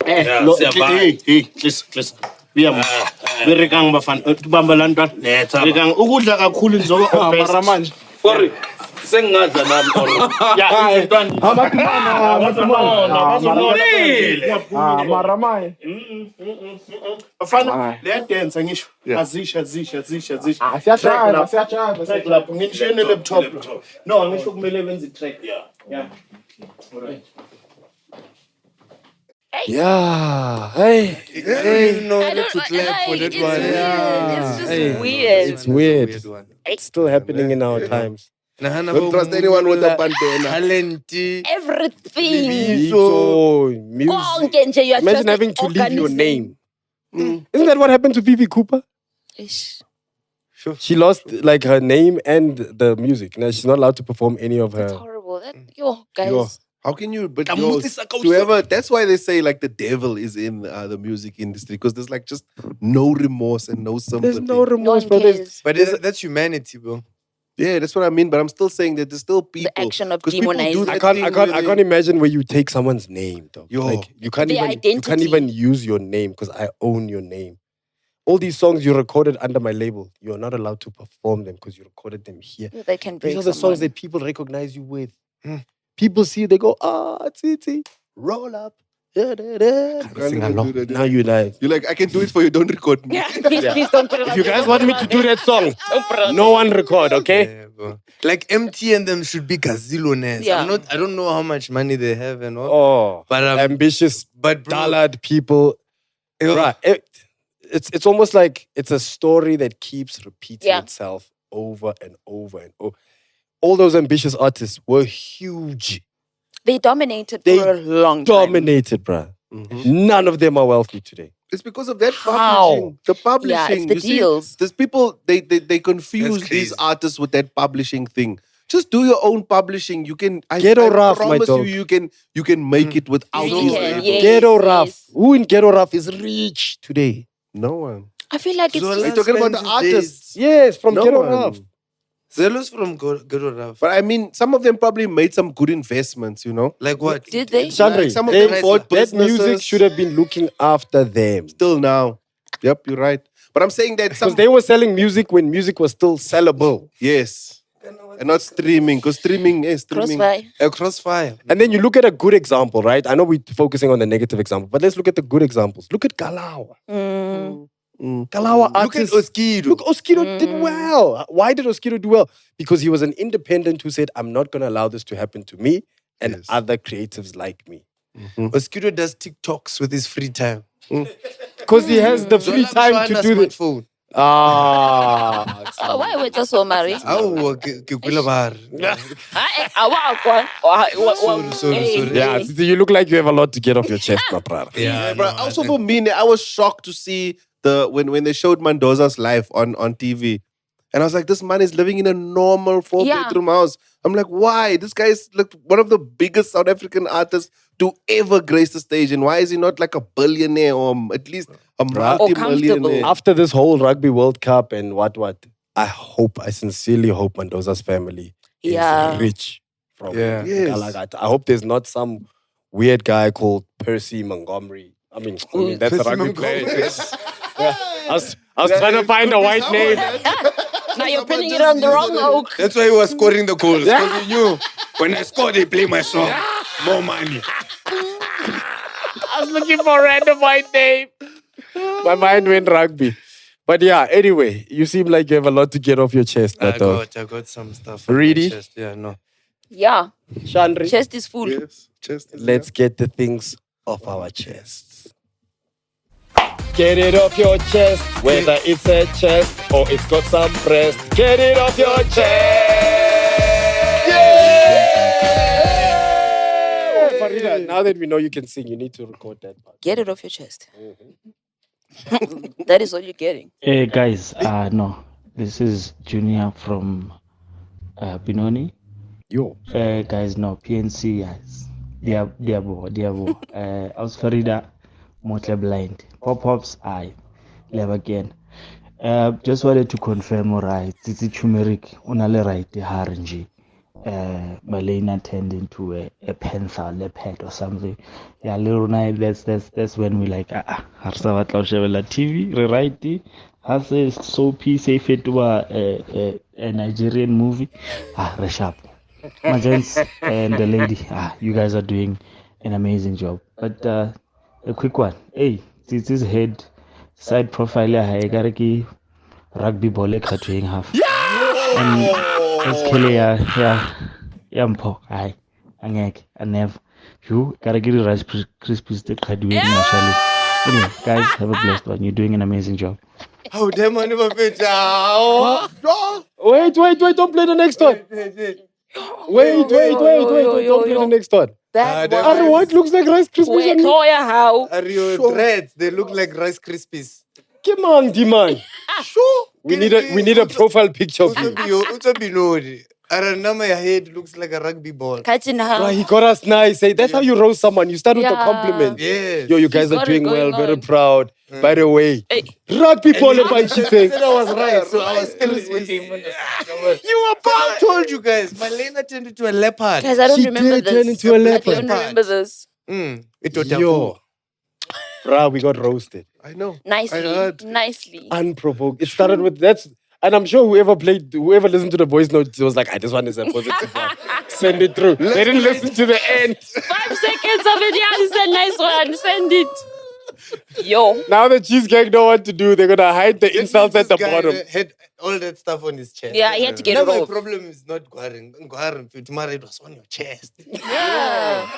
Hey, please. Biyamo. Berekang bafana. Tubamba lantwana. Berekang ukudla kakhulu nzoba mara manje. Sorry. Sengadla nami or. Yeah, Maramai. Bafana, le dance ngisho. Azisha. Siyachaya. Lapho ngishene laptop. No, ngisho kumele benze track. Yeah. Alright. Yeah. Hey. You know how to clap for that one. It's just weird. It's weird. It's still happening in our times. Don't trust anyone with a bandana. Everything. Music. Imagine having to leave your name. Isn't that what happened to Vivi Cooper? Sure. She lost like her name and the music. Now she's not allowed to perform any of her. That's horrible. Guys. How can you? But whoever. That's why they say like the devil is in the music industry because there's like just no remorse and no sympathy. There's no remorse, but that's humanity, bro. Yeah, that's what I mean. But I'm still saying that there's still people. The action of demonizing. I can't imagine where you take someone's name, though. Like you can't even use your name because I own your name. All these songs you recorded under my label, you're not allowed to perform them because you recorded them here. They can break. These are the songs that people recognize you with. People see, they go, Titi, roll up. Sing along. Now you're like, I can do it for you. Don't record me. Please don't put it. If you guys want me to do that song, no one record, okay? Yeah, like MT and them should be gazillionaires. Yeah. I don't know how much money they have and all. But ambitious, but dullard people. Right. It's almost like it's a story that keeps repeating itself over and over and over. All those ambitious artists were huge. They dominated for a long time. Dominated, bruh. None of them are wealthy today. It's because of that publishing. The publishing. Yeah, it's the deals. There's people, they confuse these artists with that publishing thing. Just do your own publishing. You can. I promise you can make it without You can, yes, Ghetto Rough. Who in Ghetto Rough is rich today? No one. I feel like it's Are you talking about the artists? Yes, from Ghetto Rough. Zelos from good or rough. But I mean, some of them probably made some good investments, you know? Like what? Did they? Chandri, Some of them bought that music businesses. should have been looking after them. Still now. Yep, you're right. But I'm saying that Because they were selling music when music was still sellable. Yes. And not streaming, because streaming is streaming. Crossfire. And then you look at a good example, right? I know we're focusing on the negative example, but let's look at the good examples. Look at Kalawa. Kalawa artists. Look at Oskido. Look, Oskido did well. Why did Oskido do well? Because he was an independent who said, I'm not going to allow this to happen to me and other creatives like me. Oskido does TikToks with his free time. Because he has the free time to do this. Why wait so married? Sorry. Yeah, you look like you have a lot to get off your chest, my brother. Yeah, but also for me, I was shocked to see when they showed Mendoza's life on TV. And I was like, this man is living in a normal 4-bedroom house. I'm like, why? This guy is like one of the biggest South African artists to ever grace the stage. And why is he not like a billionaire or at least a multi-millionaire? After this whole Rugby World Cup and what, I sincerely hope Mendoza's family is rich from Galagata. I hope there's not some weird guy called Percy Montgomery. I mean that's a rugby player. I was trying to find a white name. Now you're putting it on the wrong oak. That's why he was scoring the goals. Because he knew when I score, they play my song. More money. I was looking for a random white name. My mind went rugby. But yeah, anyway, you seem like you have a lot to get off your chest. I got some stuff. Read it? Chest. Yeah, no. Yeah. Chandri. Chest is full. Yes, chest is Let's get the things off our chests. Get it off your chest, whether it's a chest or it's got some breast. Get it off your chest! Yeah! Farida, now that we know you can sing, you need to record that part. Get it off your chest. That is all you're getting. Hey guys, no, this is Junior from Binoni. Yo. Guys, no, PNC, guys. Diabo. I was Farida, Motle blind. Pop-ups, I live again. Just wanted to confirm, alright, it's turmeric, unale right, the haranji. Malena turned into a panther, leopard or something. Yeah, little night, that's when we like, Harsavat Laushevela TV, rewrite it. Has a soapy, say fit to a Nigerian movie. Reshap. My gents and the lady, you guys are doing an amazing job. But a quick one, hey, this is head side profile I got a rugby ball doing half. And it's Kelly yampo I angek and nev you gotta get rice crispy stick doing naturally. Anyway, guys, have a blessed one. You're doing an amazing job. Oh damn, I never fit. Wait, don't play the next one. Wait, don't play the next one. What looks like Rice Krispies? Wait, how? Are your dreads? They look like Rice Krispies. Come on, Diman. Sure. We need a profile picture of you. I don't know, my head looks like a rugby ball. Right, he got us nice. Hey, that's how you roast someone. You start with a compliment. Yes. Yo, you guys are doing well. Very proud. By the way, rugby ball by I said I was right, so I was still with him. You were bad. I told you guys, my Lena turned into a leopard. Guys, I don't remember this. Turn into a leopard. I don't remember this. Yo. Bruh, we got roasted. I know. Nicely. Unprovoked. It started with and I'm sure whoever listened to the voice note was like, this one is a positive one. Send it through. They didn't listen to the end. 5 seconds of it, yeah, it's a nice one. Send it. Yo. Now the cheese gang know what to do. They're going to hide the insults at the bottom. Had all that stuff on his chest. Yeah, he had to get it my off. problem is not Guarin. Tomorrow it was on your chest. Yeah.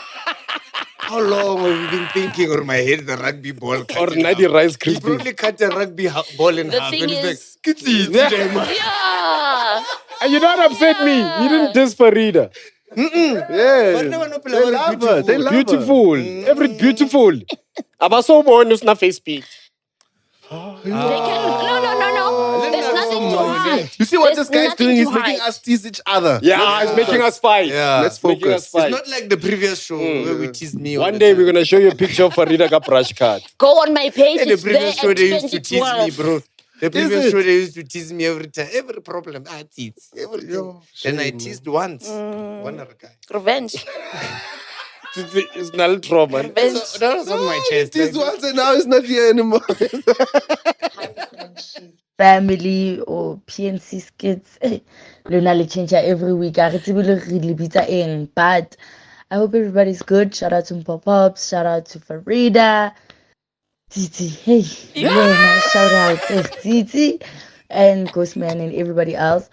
How long have you been thinking, or my head, the rugby ball? Or 90 Rice Krispies. You probably cut a rugby ball in half. Thing and is, it's like, yeah. And you don't upset me. You didn't diss Farida. Yeah. They love her. They love beautiful. Every beautiful. Abaso born is not face speech. No. There's nothing to hide. You see what this guy's doing? He's making us tease each other. Yeah, he's making us fight. Yeah. Let's focus. It's not like the previous show where we teased me. One day we're going to show you a picture of Farida Got brush card. Go on my page. The It's previous there show they at used to tease me, bro. The previous it? show, they used to tease me every time. Every problem, I tease. Everything. Then I teased once. One other guy. Revenge. It's not trauma. Revenge. So that was on my chest. This once and now it's not here anymore. Family or PNC skits. Luna le change every week. I get to be really bitter in, but I hope everybody's good. Shout out to Pop-Ups. Shout out to Farida. Titi. Hey. Yeah, shout out to Titi and Ghostman and everybody else.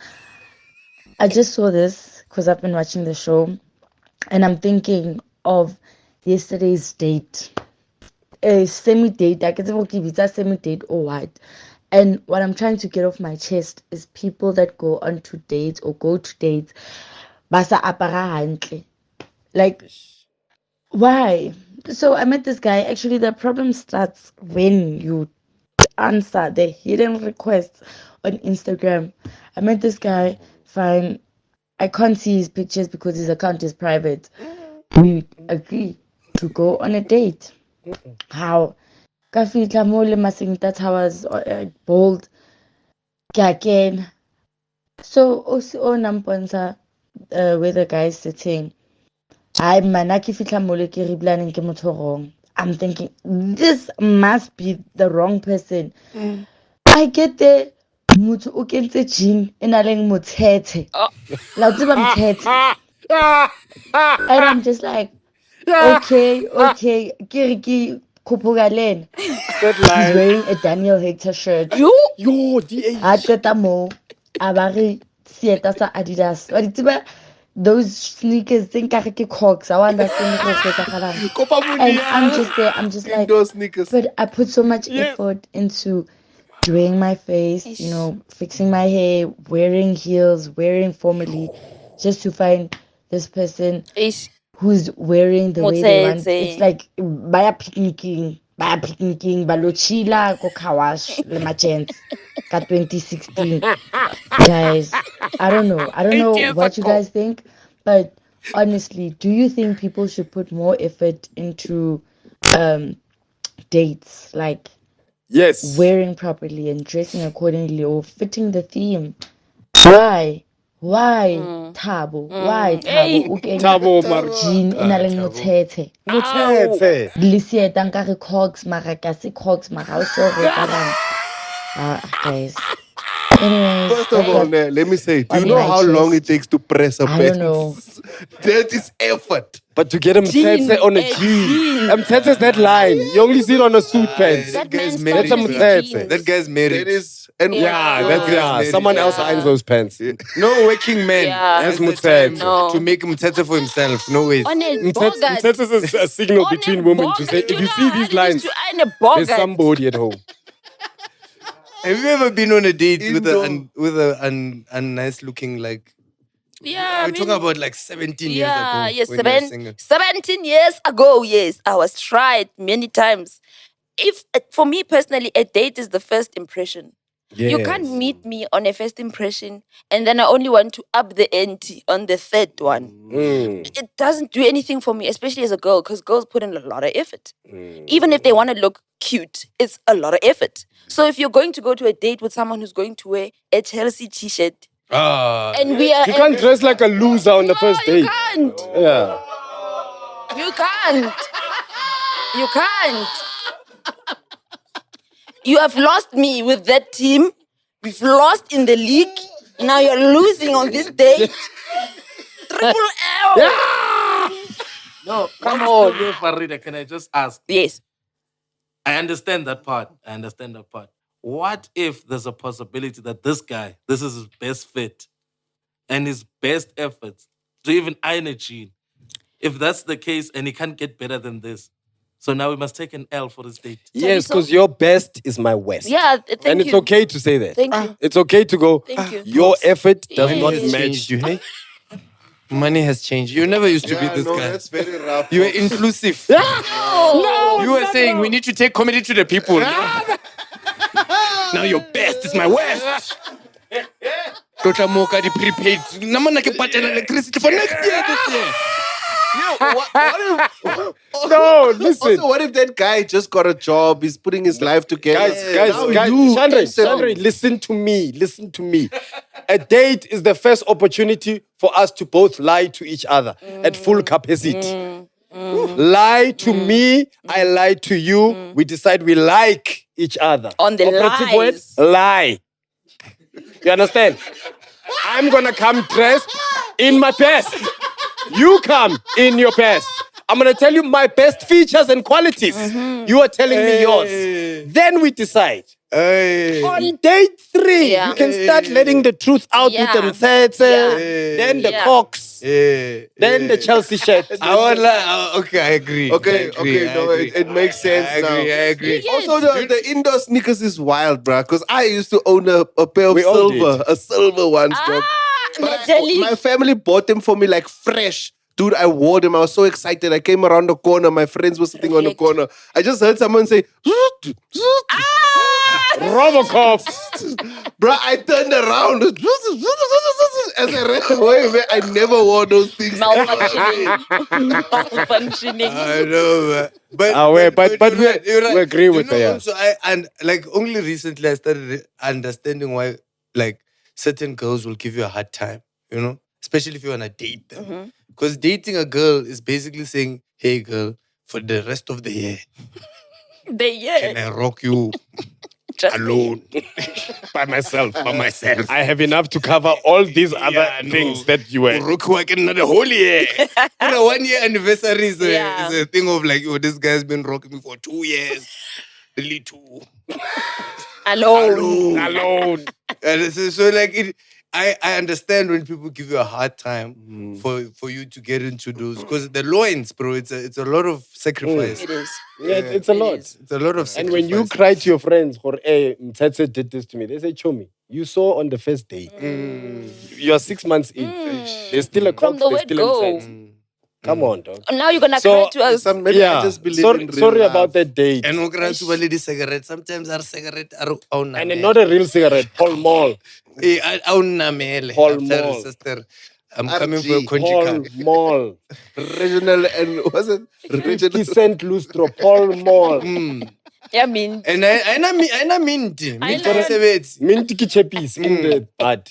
I just saw this because I've been watching the show and I'm thinking of yesterday's date. A semi-date. I guess it's a semi-date or what. And what I'm trying to get off my chest is people that go onto dates or go to dates. Basa apara hantle. Like, why? So I met this guy. Actually, the problem starts when you answer the hidden requests on Instagram. I met this guy. Fine. I can't see his pictures because his account is private. We agree to go on a date. How? Ka fitla mo le Masingita Towers bold. Again. So also namponsa where the guy is sitting. I'm thinking this must be the wrong person. I get there. Muthu o kentse jean ena leng motshetshe. La tseba motshetshe. And I'm just like, okay. Kiriki Kupugalen. He's wearing a Daniel Hector shirt. Yo, DH. Ateta mo. Abari sieta sa Adidas. Wa di tseba those sneakers think I can Crocs. I understand and I'm just there. I'm just like, but I put so much effort into doing my face, you know, fixing my hair, wearing heels, wearing formally, just to find this person who's wearing the way they want. It's like baya picnicking, balochila ko kawash le machens ka 2016. Guys, I don't know what you guys think, but honestly, do you think people should put more effort into dates, like wearing properly and dressing accordingly or fitting the theme? Why Thabo? Why Thabo? Thabo, Jean ina leng motshetshe. Lisieta nkare Crocs mara ka se Crocs mara o so re karang. Guys. Anyways, first of all, let me say, do you know how long it takes to press a pen? I don't know. That is effort. But to get a mtetse on a jean. A mtetse is that line. You only see it on a suit pants. That guy's That's a mtetse. That guy's married. That is, someone else irons those pants. No working man has has the time mtetse. to make mtetse for himself. No way. Mtetse is a signal between women to say, if you see these lines, there's somebody at home. Have you ever been on a date with a nice looking like? Yeah, we're talking about like 17 years ago. Yes, when you were single. 17 years ago. Yes, I was tried many times. If for me personally, a date is the first impression. Yes. You can't meet me on a first impression and then I only want to up the ante on the third one. It doesn't do anything for me, especially as a girl, because girls put in a lot of effort. Even if they want to look cute, it's a lot of effort. So if you're going to go to a date with someone who's going to wear a Chelsea t-shirt, and we are, you can't dress like a loser on the first date. You can't. Yeah. You can't. You can't. You have lost me with that team. We've lost in the league. Now you're losing on this date. Triple L. No, come on. Farida, can I just ask? Yes. I understand that part. What if there's a possibility that this guy, this is his best fit and his best efforts to even iron a jean? If that's the case and he can't get better than this, so now we must take an L for this date. Yes, because your best is my worst. Yeah, thank you. And it's okay to say that. Thank you. It's okay to go, Thank you. your effort does not Money has match. changed you, hey? Money has changed. You never used to be this guy. That's very rough. You were inclusive. No, you were saying we need to take comedy to the people. Now your best is my worst. Tota moka di prepaid. Namana ke patela electricity for next year this year. No, listen. Also, what if that guy just got a job? He's putting his life together. Guys, Chandra, enter- listen to me. A date is the first opportunity for us to both lie to each other at full capacity. Lie to me, I lie to you. We decide we like each other. On the Operative lies. word, lie. You understand? I'm gonna come dressed in my best. You come in your best. I'm gonna tell you my best features and qualities. You are telling me yours. Then we decide. On date 3, you can start letting the truth out with them tsetse, then the cocks, then the Chelsea shirt. Okay, I agree. Okay, it makes sense now. I agree. Also, the indoor sneakers is wild, bruh. Because I used to own a pair of We all silver, a silver ones, dog. But my family bought them for me like fresh. Dude, I wore them. I was so excited. I came around the corner. My friends were sitting on the corner. I just heard someone say, Robocop. Bruh, I turned around. As I ran away, man, I never wore those things. Malfunctioning. I know, man. But we agree with that. Also, only recently I started understanding why like certain girls will give you a hard time, especially if you want to date them. Because dating a girl is basically saying, hey girl, for the rest of the year, can I rock you alone? By myself. I have enough to cover all these other things that you wear. Rock the whole year. 1 year anniversary is a thing of like, this guy's been rocking me for 2 years. Really 2. Alone. So like I understand when people give you a hard time for you to get into those, because the loins, bro, it's a lot of sacrifice. It is. Yeah, it's a lot. It's a lot of sacrifice. And when you cry to your friends, hey, Mtsetse did this to me, they say, Chomi, you saw on the first day. You're 6 months in. There's still a cock, there's still a Mtsetse. Come on, dog. Now you're gonna cry to us. I just believe in real sorry love. about that date. And cigarette. Sometimes our cigarette are And not a real cigarette, Paul Mall. Paul Mall. Sister. I'm coming for a Paul conjugate. Mall. Regional and was it? 50 cent lustro, Paul Mall. Yeah, mint. And I mint. Mint ki chepis in the bud.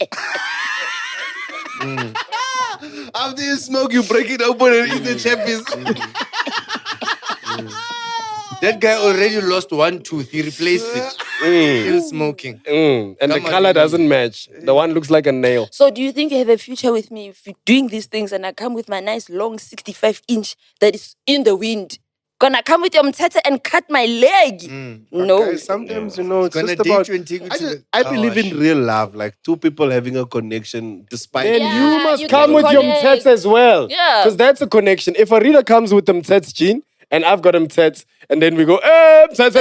After you smoke, you break it open and eat the chappies. That guy already lost 1 tooth. He replaced it. Still smoking. And the color doesn't match. The one looks like a nail. So do you think you have a future with me if you're doing these things and I come with my nice long 65-inch that is in the wind? Gonna come with your mtete and cut my leg? No. Okay, sometimes, it's Gonna just date about... you and take you to the I car believe wash. in real love, like two people having a connection despite... Then you must you come can with your connect. mtets as well. Yeah. Because that's a connection. If a reader comes with the mtets gene and I've got mtets, and then we go, mtets,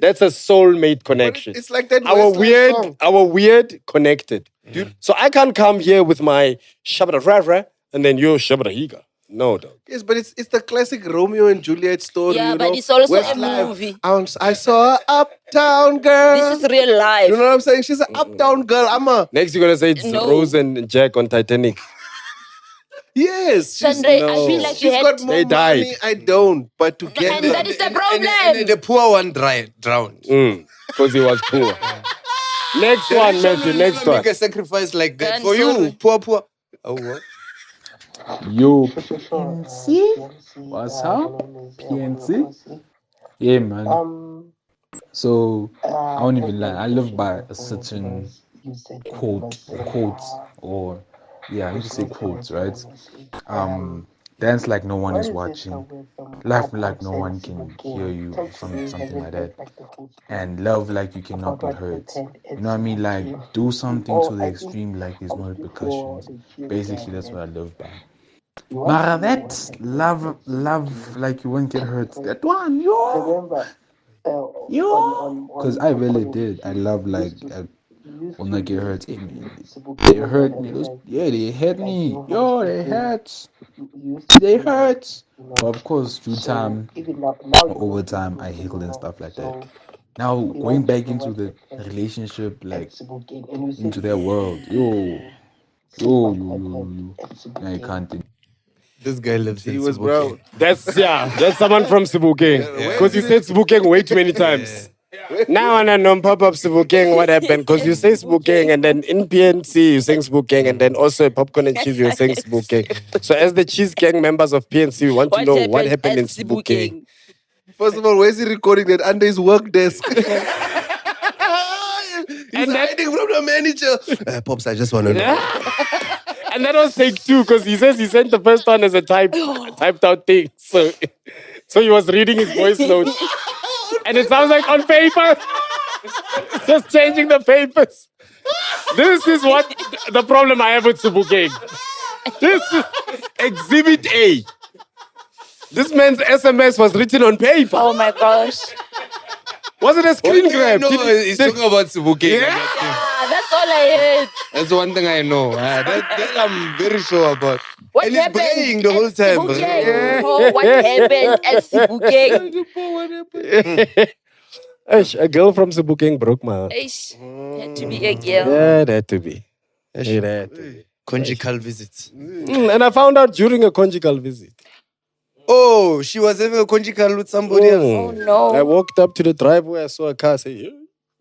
that's a soulmate connection. It's like that Our Westlife song. weird connected. Dude. So I can't come here with my shabra rara and then you're shabra higa. No, dog. Yes, but it's the classic Romeo and Juliet story. Yeah, you but know? it's also a Westlife. movie. I saw an uptown girl. This is real life. You know what I'm saying? She's an uptown girl. Next you're going to say it's No. Rose and Jack on Titanic. Yes. Sandra, I feel like you She's had... got more They died. money. I don't. But together. And that is the problem. And the poor one drowned. Because he was poor. Next one, Matthew. Next one. Make a sacrifice like that for Cancel. you, poor. Oh, what? Yo, PNC? What's up? PNC? Yeah, man. So, I won't even lie. I live by a certain quotes, I need to say quotes, right? Dance like no one is watching, laugh like no one can hear you, something like that, and love like you cannot be hurt. You know what I mean? Like, do something to the extreme, like there's no repercussions. Basically, that's what I live by. Mara, that love like you won't get hurt. That one, yo, because I really did. I love like I will not get hurt. They hurt me. They hurt me. Yo, they hurt. They hurt. But of course, through time, over time, I healed and stuff like that. Now going back into the relationship, like into their world, yo. Now you can't. This guy lives in He was Sebokeng. brown. That's someone from Sebokeng. Because you said Sebokeng way too many times. Now I know pop-up Sebokeng what happened. Because you say Sebokeng and then in PNC you sing Sebokeng and then also Popcorn and Cheese you're saying Sebokeng. So as the Cheese Gang members of PNC, we want to know what happened in Sebokeng. First of all, where is he recording that? Under his work desk. He's hiding from the manager. Pops, I just want to know. And that was take 2 because he says he sent the first one as a typed out thing. So he was reading his voice notes. And it sounds like on paper. Just changing the papers. This is what the problem I have with Sebokeng. This is Exhibit A. This man's SMS was written on paper. Oh my gosh. Was it a screen grab? No, he's talking about Sebokeng. That's all I heard. That's one thing I know. That I'm very sure about. What and he's happened praying the whole time. Sebokeng? Oh, what happened at Sebokeng? A girl from Sebokeng broke my heart. Eish, had to be a girl. Yeah, it had to be. It had to be. Conjugal visits. And I found out during a conjugal visit. Oh, she was having a conjugal with somebody else. Oh no. I walked up to the driveway, I saw a car, I said, yeah,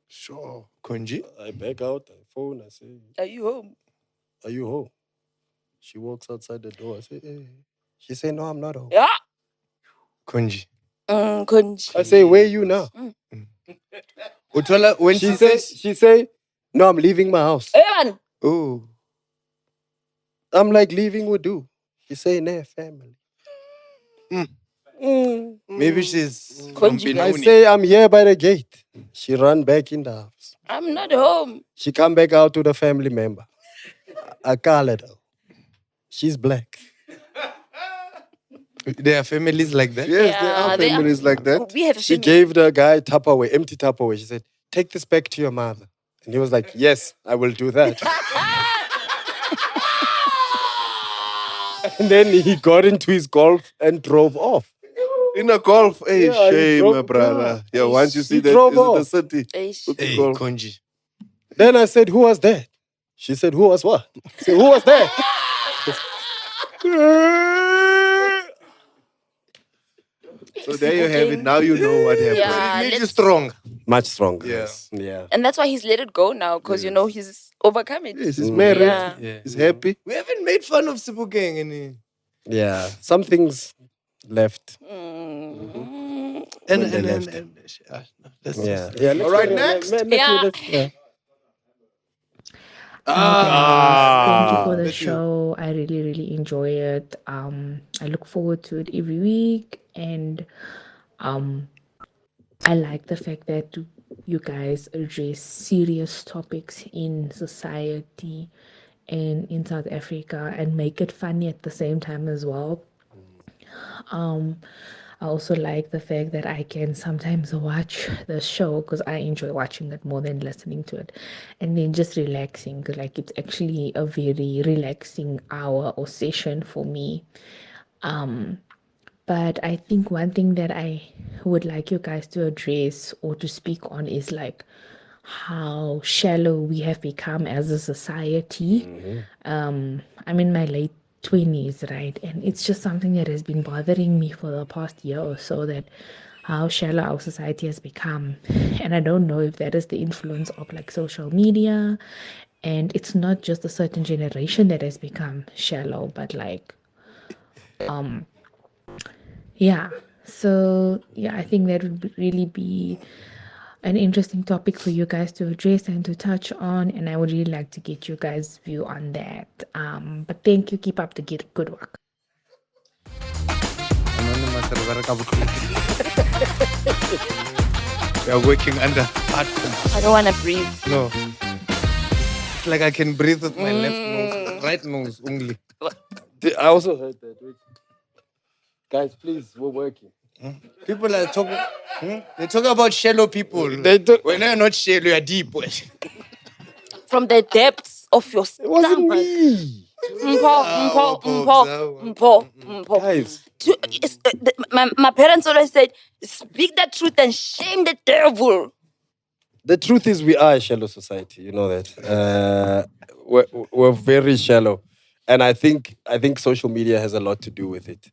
sure. Conji? I back out, I phone, I say, Are you home? are you home? She walks outside the door, I say, hey. She said, no, I'm not home. Yeah. Conji. Conji. I say, where are you now? When she say, no, I'm leaving my house. Hey, man. Oh. I'm like, leaving would do. She say, nah, family. Maybe she's I say, I'm here by the gate. She run back in the house. I'm not home. She come back out to the family member. I call her though. She's black. There are families like that? Yes, there are families like that. We have She gave the guy Tupperware, empty Tupperware. She said, take this back to your mother. And he was like, yes, I will do that. And then he got into his Golf and drove off. In a Golf? Hey, Yeah, he shame, drove- my brother. Yeah, once you see He that, drove is it the off. city? With the Hey, Golf. Conji. Then I said, who was that? She said, who was what? I said, who was that? So there you have it. Now you know what happened. Yeah, It made you let's- strong. Much stronger. Yeah. Yes. Yeah. And that's why he's let it go now, because you know he's overcome it. Yes, he's married. Yeah. He's happy. We haven't made fun of Sebokeng any. Yeah. Some things left. Mm. And When they left. that's Yeah. Yeah. All right, next. Yeah. Thank you for the thank you. show. I really, really enjoy it. I look forward to it every week, and I like the fact that you guys address serious topics in society and in South Africa and make it funny at the same time as well. I also like the fact that I can sometimes watch the show because I enjoy watching it more than listening to it, and then just relaxing, 'cause, like, it's actually a very relaxing hour or session for me. But I think one thing that I would like you guys to address or to speak on is like how shallow we have become as a society. I'm in my late 20s, right? And it's just something that has been bothering me for the past year or so, that how shallow our society has become. And I don't know if that is the influence of like social media. And it's not just a certain generation that has become shallow, but like, yeah. So yeah, I think that would really be an interesting topic for you guys to address and to touch on, and I would really like to get you guys' view on that. But thank you. Keep up the good work. We are working under hard conditions. I don't want to breathe. No. It's like I can breathe with my left nose, right nose only. I also heard that. Wait. Guys, please, we're working. People are talking. They talk about shallow people. They do. When you're not shallow, you're deep. From the depths of your It wasn't stomach. me. Guys. My parents always said, speak the truth and shame the devil. The truth is we are a shallow society. You know that. We're very shallow. And I think social media has a lot to do with it.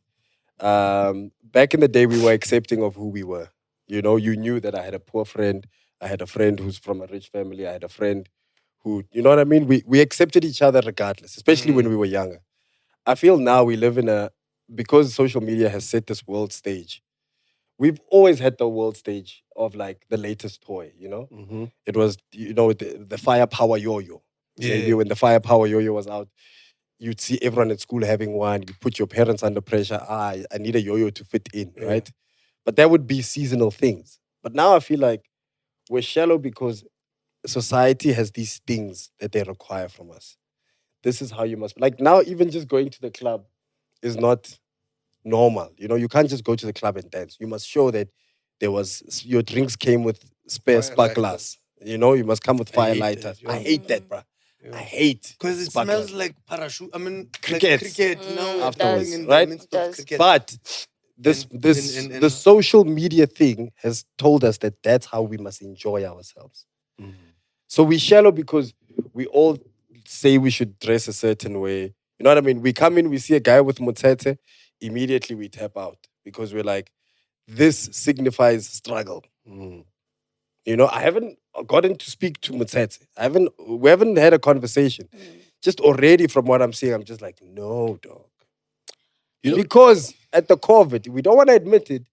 Back in the day, we were accepting of who we were. You know, you knew that I had a poor friend. I had a friend who's from a rich family. I had a friend who, you know what I mean? We accepted each other regardless, especially when we were younger. I feel now we live because social media has set this world stage. We've always had the world stage of like the latest toy, you know? It was, the firepower yo-yo. Maybe when the firepower yo-yo was out, you'd see everyone at school having one. You put your parents under pressure. I need a yo-yo to fit in, right? But that would be seasonal things. But now I feel like we're shallow because society has these things that they require from us. This is how you must. Like now, even just going to the club is not normal. You know, you can't just go to the club and dance. You must show that your drinks came with spare sparklers. You know, you must come with fire lighters. I hate that, bruh. I hate because it sparklers. smells like parachute. I mean, Cricket. Like cricket now Afterwards, in right? the midst of cricket. But the social media thing has told us that that's how we must enjoy ourselves. So we shallow because we all say we should dress a certain way. You know what I mean? We come in, we see a guy with motete, immediately we tap out because we're like, this signifies struggle. You know, I haven't gotten to speak to Mutete. We haven't had a conversation. Just already from what I'm seeing, I'm just like, no, dog. Because at the core of it, we don't want to admit it,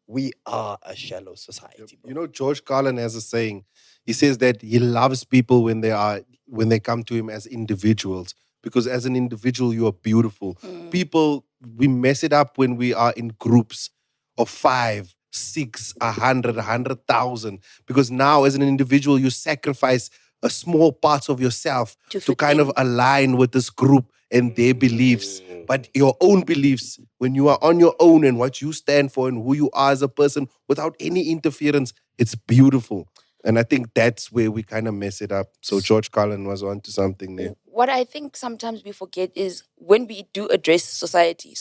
we are a shallow society. You know, George Carlin has a saying. He says that he loves people when they come to him as individuals. Because as an individual, you are beautiful. People, we mess it up when we are in groups of 5, 6, 100, 100,000. Because now, as an individual, you sacrifice a small part of yourself to kind of align with this group and their beliefs. But your own beliefs, when you are on your own and what you stand for and who you are as a person without any interference, it's beautiful. And I think that's where we kind of mess it up. So George Carlin was onto something there. What I think sometimes we forget is when we do address society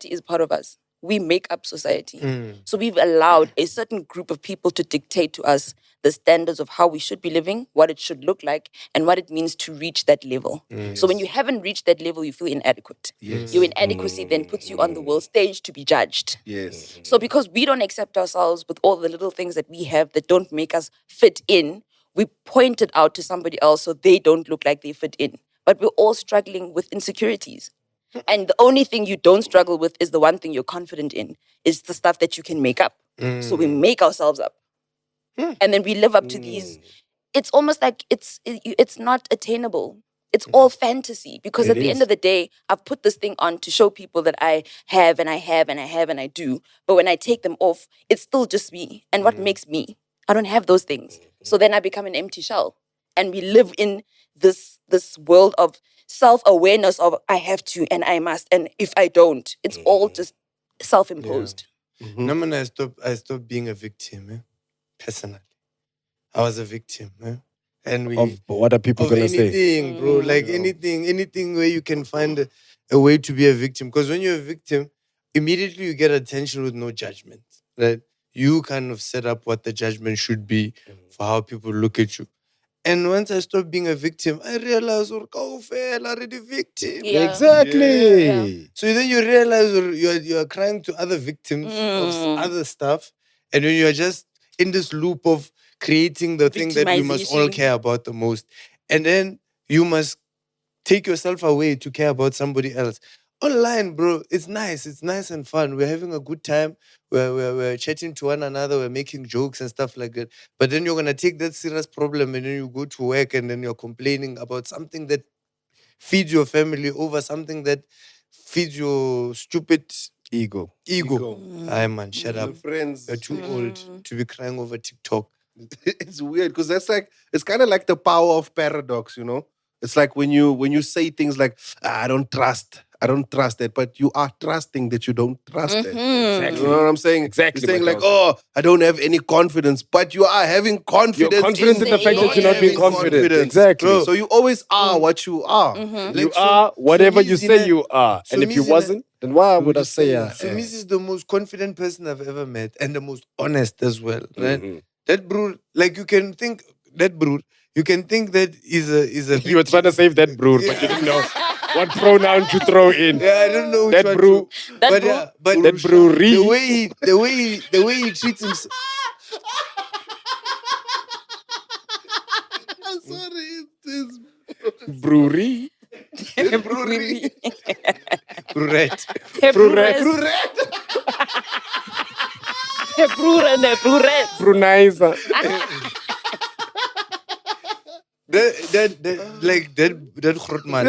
is part of us. We make up society. So we've allowed a certain group of people to dictate to us the standards of how we should be living, what it should look like, and what it means to reach that level. So when you haven't reached that level, you feel inadequate. Your inadequacy then puts you on the world stage to be judged. Yes. So because we don't accept ourselves with all the little things that we have that don't make us fit in, we point it out to somebody else so they don't look like they fit in. But we're all struggling with insecurities. And the only thing you don't struggle with is the one thing you're confident in, is the stuff that you can make up. So we make ourselves up. And then we live up to these. It's almost like it's not attainable. It's all fantasy because at the end of the day, I've put this thing on to show people that I have and I have and I have and I do. But when I take them off, it's still just me. And what makes me? I don't have those things. So then I become an empty shell. And we live in this world of self-awareness of I have to and I must. And if I don't, it's all just self-imposed. No, man, I stopped being a victim, personally. I was a victim. And of what are people going to say? Anything, bro. Like anything where you can find a way to be a victim. Because when you're a victim, immediately you get attention with no judgment. Right? You kind of set up what the judgment should be for how people look at you. And once I stopped being a victim, I realized, oh, I'm already victim. Yeah. Exactly. Yeah. So then you realize you are crying to other victims of other stuff. And then you are just in this loop of creating the thing that we must all care about the most. And then you must take yourself away to care about somebody else. Online, bro, it's nice. It's nice and fun. We're having a good time. We're chatting to one another. We're making jokes and stuff like that. But then you're going to take that serious problem and then you go to work and then you're complaining about something that feeds your family over something that feeds your stupid ego. Aye, man, shut up. Friends. You're too old to be crying over TikTok. It's weird because it's kind of like the power of paradox, you know? It's like when you say things like, I don't trust that, but you are trusting that you don't trust it. Exactly. You know what I'm saying? Exactly. You're saying like, oh, I don't have any confidence, but you are having confidence. You're confident in the fact that you're not being confident. Exactly. So you always are what you are. You are whatever you say you are. And if you wasn't, then why would I say So Miss is the most confident person I've ever met and the most honest as well, right? That brood, like you can think that he's a You were trying to save that brood, but you didn't know. what pronoun to throw in. Yeah, I don't know which That one brew. but yeah, but That brewery. the way he treats himself. Sorry, it's Brewery. Brewery. Brurette. Bruneiser. that Grootman.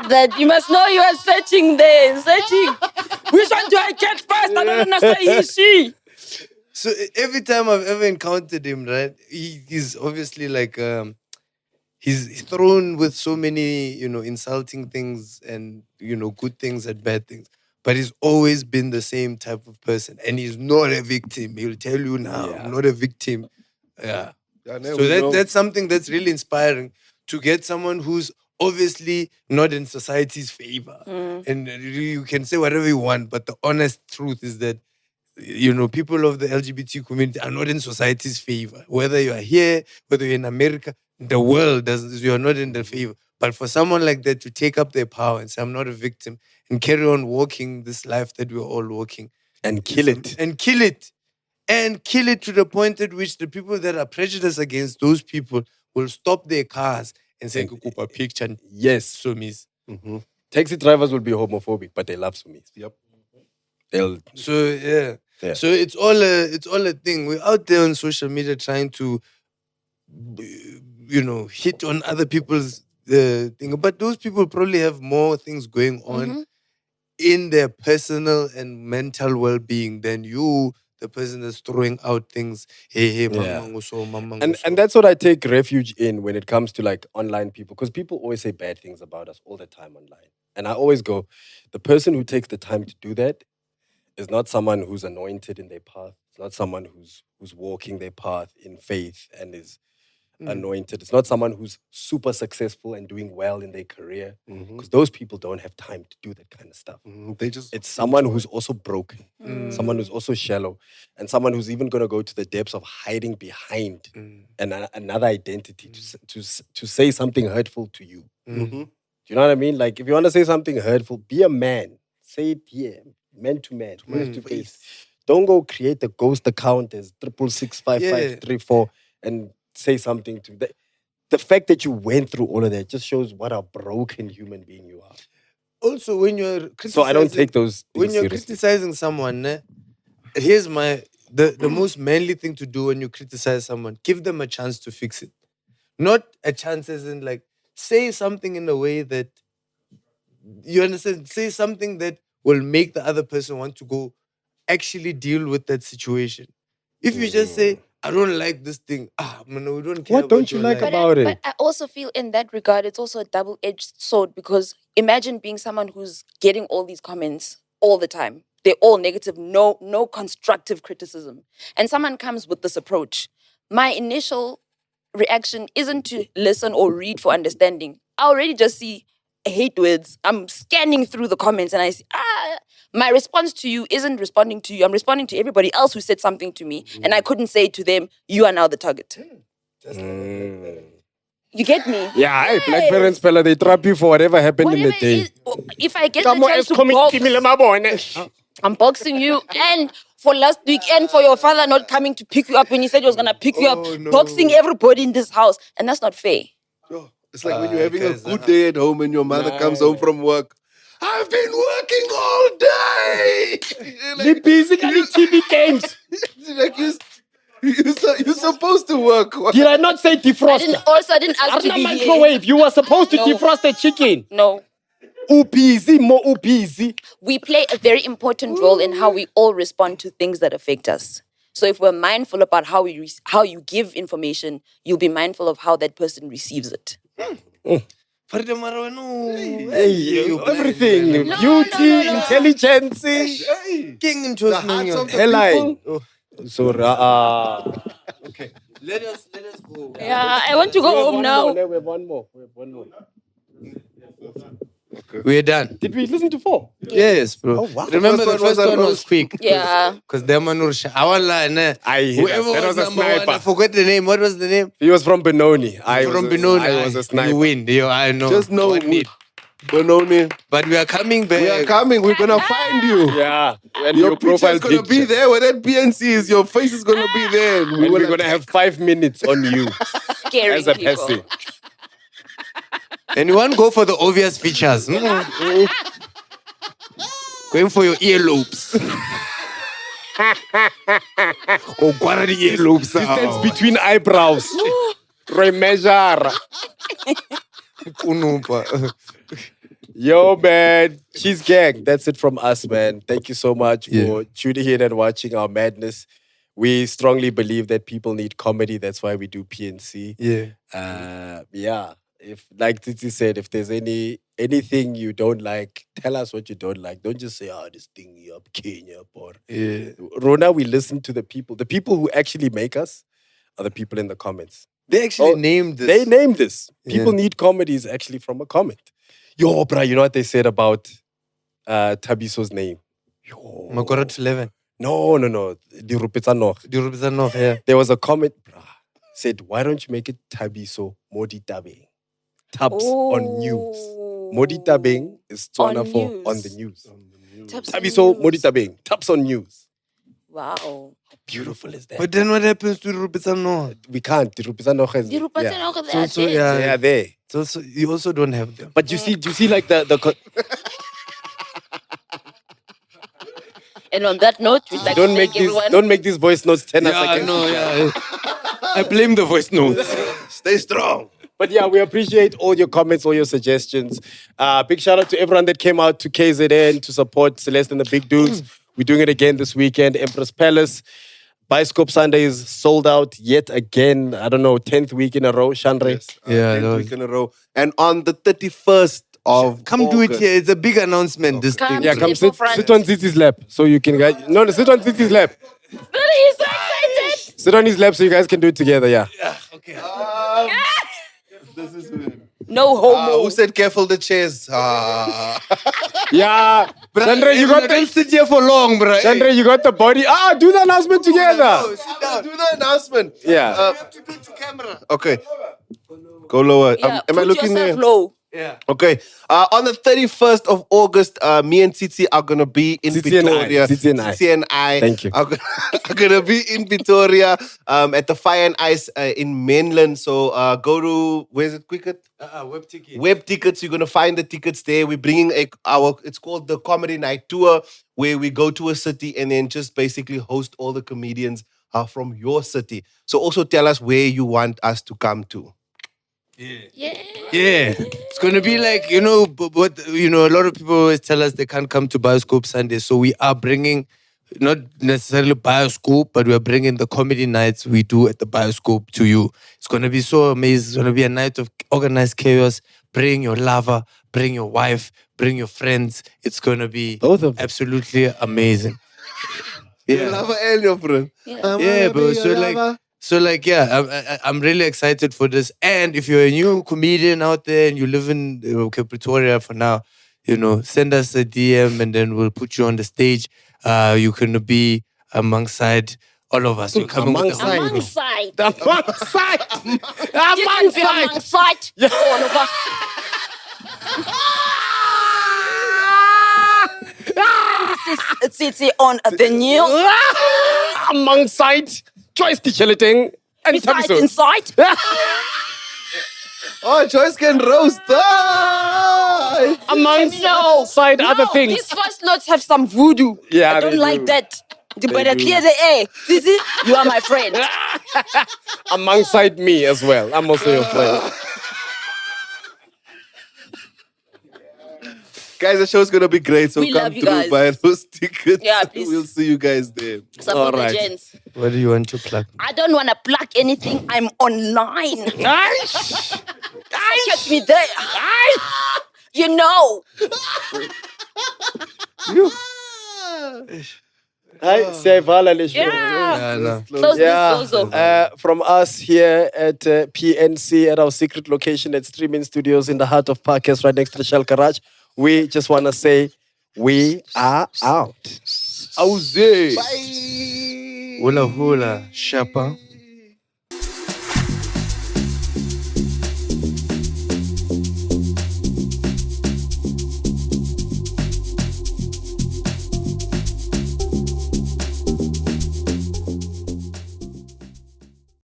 That. You must know you are searching there. Searching. Which one do I catch first? I don't understand. He, she. So every time I've ever encountered him, right, he's obviously like he's thrown with so many, insulting things and good things and bad things. But he's always been the same type of person, and he's not a victim. He'll tell you now, I'm not a victim. Yeah. So that's something that's really inspiring, to get someone who's obviously not in society's favor. And you can say whatever you want, but the honest truth is that people of the LGBT community are not in society's favor. Whether you are here, whether you're in America, the world you're not in their favor. But for someone like that to take up their power and say, I'm not a victim, and carry on walking this life that we're all walking. And kill it. And kill it. And kill it to the point at which the people that are prejudiced against those people will stop their cars and say, Kukupa picture. Yes. Sumis. Mm-hmm. Taxi drivers will be homophobic, but they love Sumis. Yep. So yeah. So it's all a thing. We're out there on social media trying to, hit on other people's thing. But those people probably have more things going on in their personal and mental well-being than you, the person that's throwing out things. Hey, mama. And that's what I take refuge in when it comes to like online people, because people always say bad things about us all the time online. And I always go, the person who takes the time to do that is not someone who's anointed in their path. It's not someone who's walking their path in faith and is anointed. It's not someone who's super successful and doing well in their career, because those people don't have time to do that kind of stuff. It's someone who's also broken, someone who's also shallow, and someone who's even going to go to the depths of hiding behind another identity to say something hurtful to you. Do you know what I mean? Like, if you want to say something hurtful, be a man. Say it here. Man to man, face to face. Don't go create a ghost account as 6665534 and say something to that. The fact that you went through all of that just shows what a broken human being you are. Also, when you're criticizing, so I don't take those things when you're seriously. criticizing someone, here's the most manly thing to do when you criticize someone: give them a chance to fix it. Not a chance as in like say something in a way that you understand. Say something that will make the other person want to go actually deal with that situation. If you just say, I don't like this thing, we don't care. What don't you like about it? But I also feel in that regard, it's also a double-edged sword, because imagine being someone who's getting all these comments all the time. They're all negative, no constructive criticism. And someone comes with this approach. My initial reaction isn't to listen or read for understanding. I already just see hate words. I'm scanning through the comments and I see, my response to you isn't responding to you. I'm responding to everybody else who said something to me. And I couldn't say to them, you are now the target. You get me? Yeah, hey, black parents, fella, they trap you for whatever happened in the day. If I get the chance to box, I'm boxing you. And for last weekend, for your father not coming to pick you up when he said he was going to pick you up, boxing everybody in this house. And that's not fair. It's like when you're having a good day at home and your mother comes home from work. I've been working all day. You're busy getting TV games. Like you're supposed to work. Did I not say defrost? I didn't ask to be microwave. You were supposed to defrost the chicken. No. Busy. We play a very important role in how we all respond to things that affect us. So if we're mindful about how you give information, you'll be mindful of how that person receives it. Everything. Beauty, intelligence. King into hairline. So, okay. Let us go. Yeah, I want to go home now. We have one more. We're done. Did we listen to 4? Yes, bro. Oh, wow. Remember the first one was quick. Yeah. Because them man I won't lie, nah. Whoever that was a number one, sniper. I forgot the name. What was the name? He was from Benoni. I from was Benoni. I was a sniper. You win. I know. Just know What need? Benoni. But we are coming back. We are coming. We're gonna find you. Yeah. And your profile picture is gonna picture. be there. Where that PNC is, your face is gonna be there. And we're gonna have 5 minutes on you. Scaring as a people. person. And you want to go for the obvious features. Going for your earlobes. What are the earlobes? Distance between eyebrows. Remeasure. Yo, man. Cheese gang. That's it from us, man. Thank you so much for tuning in and watching our madness. We strongly believe that people need comedy. That's why we do PNC. Yeah. If, like Titi said, if there's anything you don't like, tell us what you don't like. Don't just say, this thing up Kenya. Or Rona, we listen to the people. The people who actually make us are the people in the comments. They actually named this. They named this. People need comedies actually from a comment. Yo, bro, you know what they said about Thabiso's name? Makorot 11. No. Dirupitsano. Yeah. There was a comment, bro, said, why don't you make it Thabiso Modi Tabeng? Tabs on news. Modi Tabeng is Tswana for on the news. Thabiso Modi Tabeng. Tabs on news. Wow. How beautiful is that? But then what happens to Dirupitsano? We can't. Dirupitsano is They are there. So you also don't have them. But you see like the And on that note, we like don't to thank everyone. don't make these voice notes 10 seconds. I blame the voice notes. Stay strong. But yeah, we appreciate all your comments, all your suggestions. Big shout out to everyone that came out to KZN to support Celeste and the Big Dudes. We're doing it again this weekend. Empress Palace. Bioscope Sunday is sold out yet again. I don't know, 10th week in a row, Shandre. 10th week in a row. And on the 31st of Come do it here. It's a big announcement, this thing. Yeah, come sit on Ziti's lap so you can guys. No, sit on Ziti's lap. He's so excited. Sit on his lap so you guys can do it together, yeah. Okay. This is weird. No homo. Who said careful the chairs? Yeah. Chandra, you got don't sit here for long, bro. Chandra, you got the body. Do the announcement together. Sit down. Do the announcement. Yeah. We have to do it to camera. Okay. Go lower. Yeah, am I put looking yourself there? low. Yeah. Okay. On the 31st of August, me and Titi are going to be in Pretoria. Titi and I. Thank you. Are going to be in Pretoria at the Fire and Ice in Mainland. So go to, where's it, Quicket? Web ticket. Web tickets. You're going to find the tickets there. We're bringing it's called the Comedy Night Tour, where we go to a city and then just basically host all the comedians from your city. So also tell us where you want us to come to. Yeah. It's gonna be like, a lot of people always tell us they can't come to Bioscope Sunday. So we are bringing not necessarily Bioscope, but we are bringing the comedy nights we do at the Bioscope to you. It's gonna be so amazing. It's gonna be a night of organized chaos. Bring your lover, bring your wife, bring your friends. It's gonna be both of them. Absolutely amazing. Your lover and your friend. Yeah, bro. So I'm really excited for this. And if you're a new comedian out there and you live in Pretoria for now, send us a DM and then we'll put you on the stage. You can be alongside all of us. You're coming Alongside. Alongside. You can be alongside all of us. This is Titi on the news. Alongside Joyce Ticheleting and Besides Thabiso. inside. Joyce can roast. Alongside other things. These first notes have some voodoo. Yeah, I don't they like do. that. You better do. clear the air. Titi, you are my friend. Alongside me as well. I'm also your friend. Guys, the show's going to be great. So We come love you through, guys. buy those tickets. Yeah, please. We'll see you guys there. Support the gents. What do you want to plug? I don't want to plug anything. I'm online. Catch me there. You know. Hi, Sevala Lesho. Yeah. Close this door. From us here at PNC at our secret location at Streaming Studios in the heart of Parkes, right next to the Shell Garage. We just want to say we are out. Auze. Bye. Hula hula, Shapa.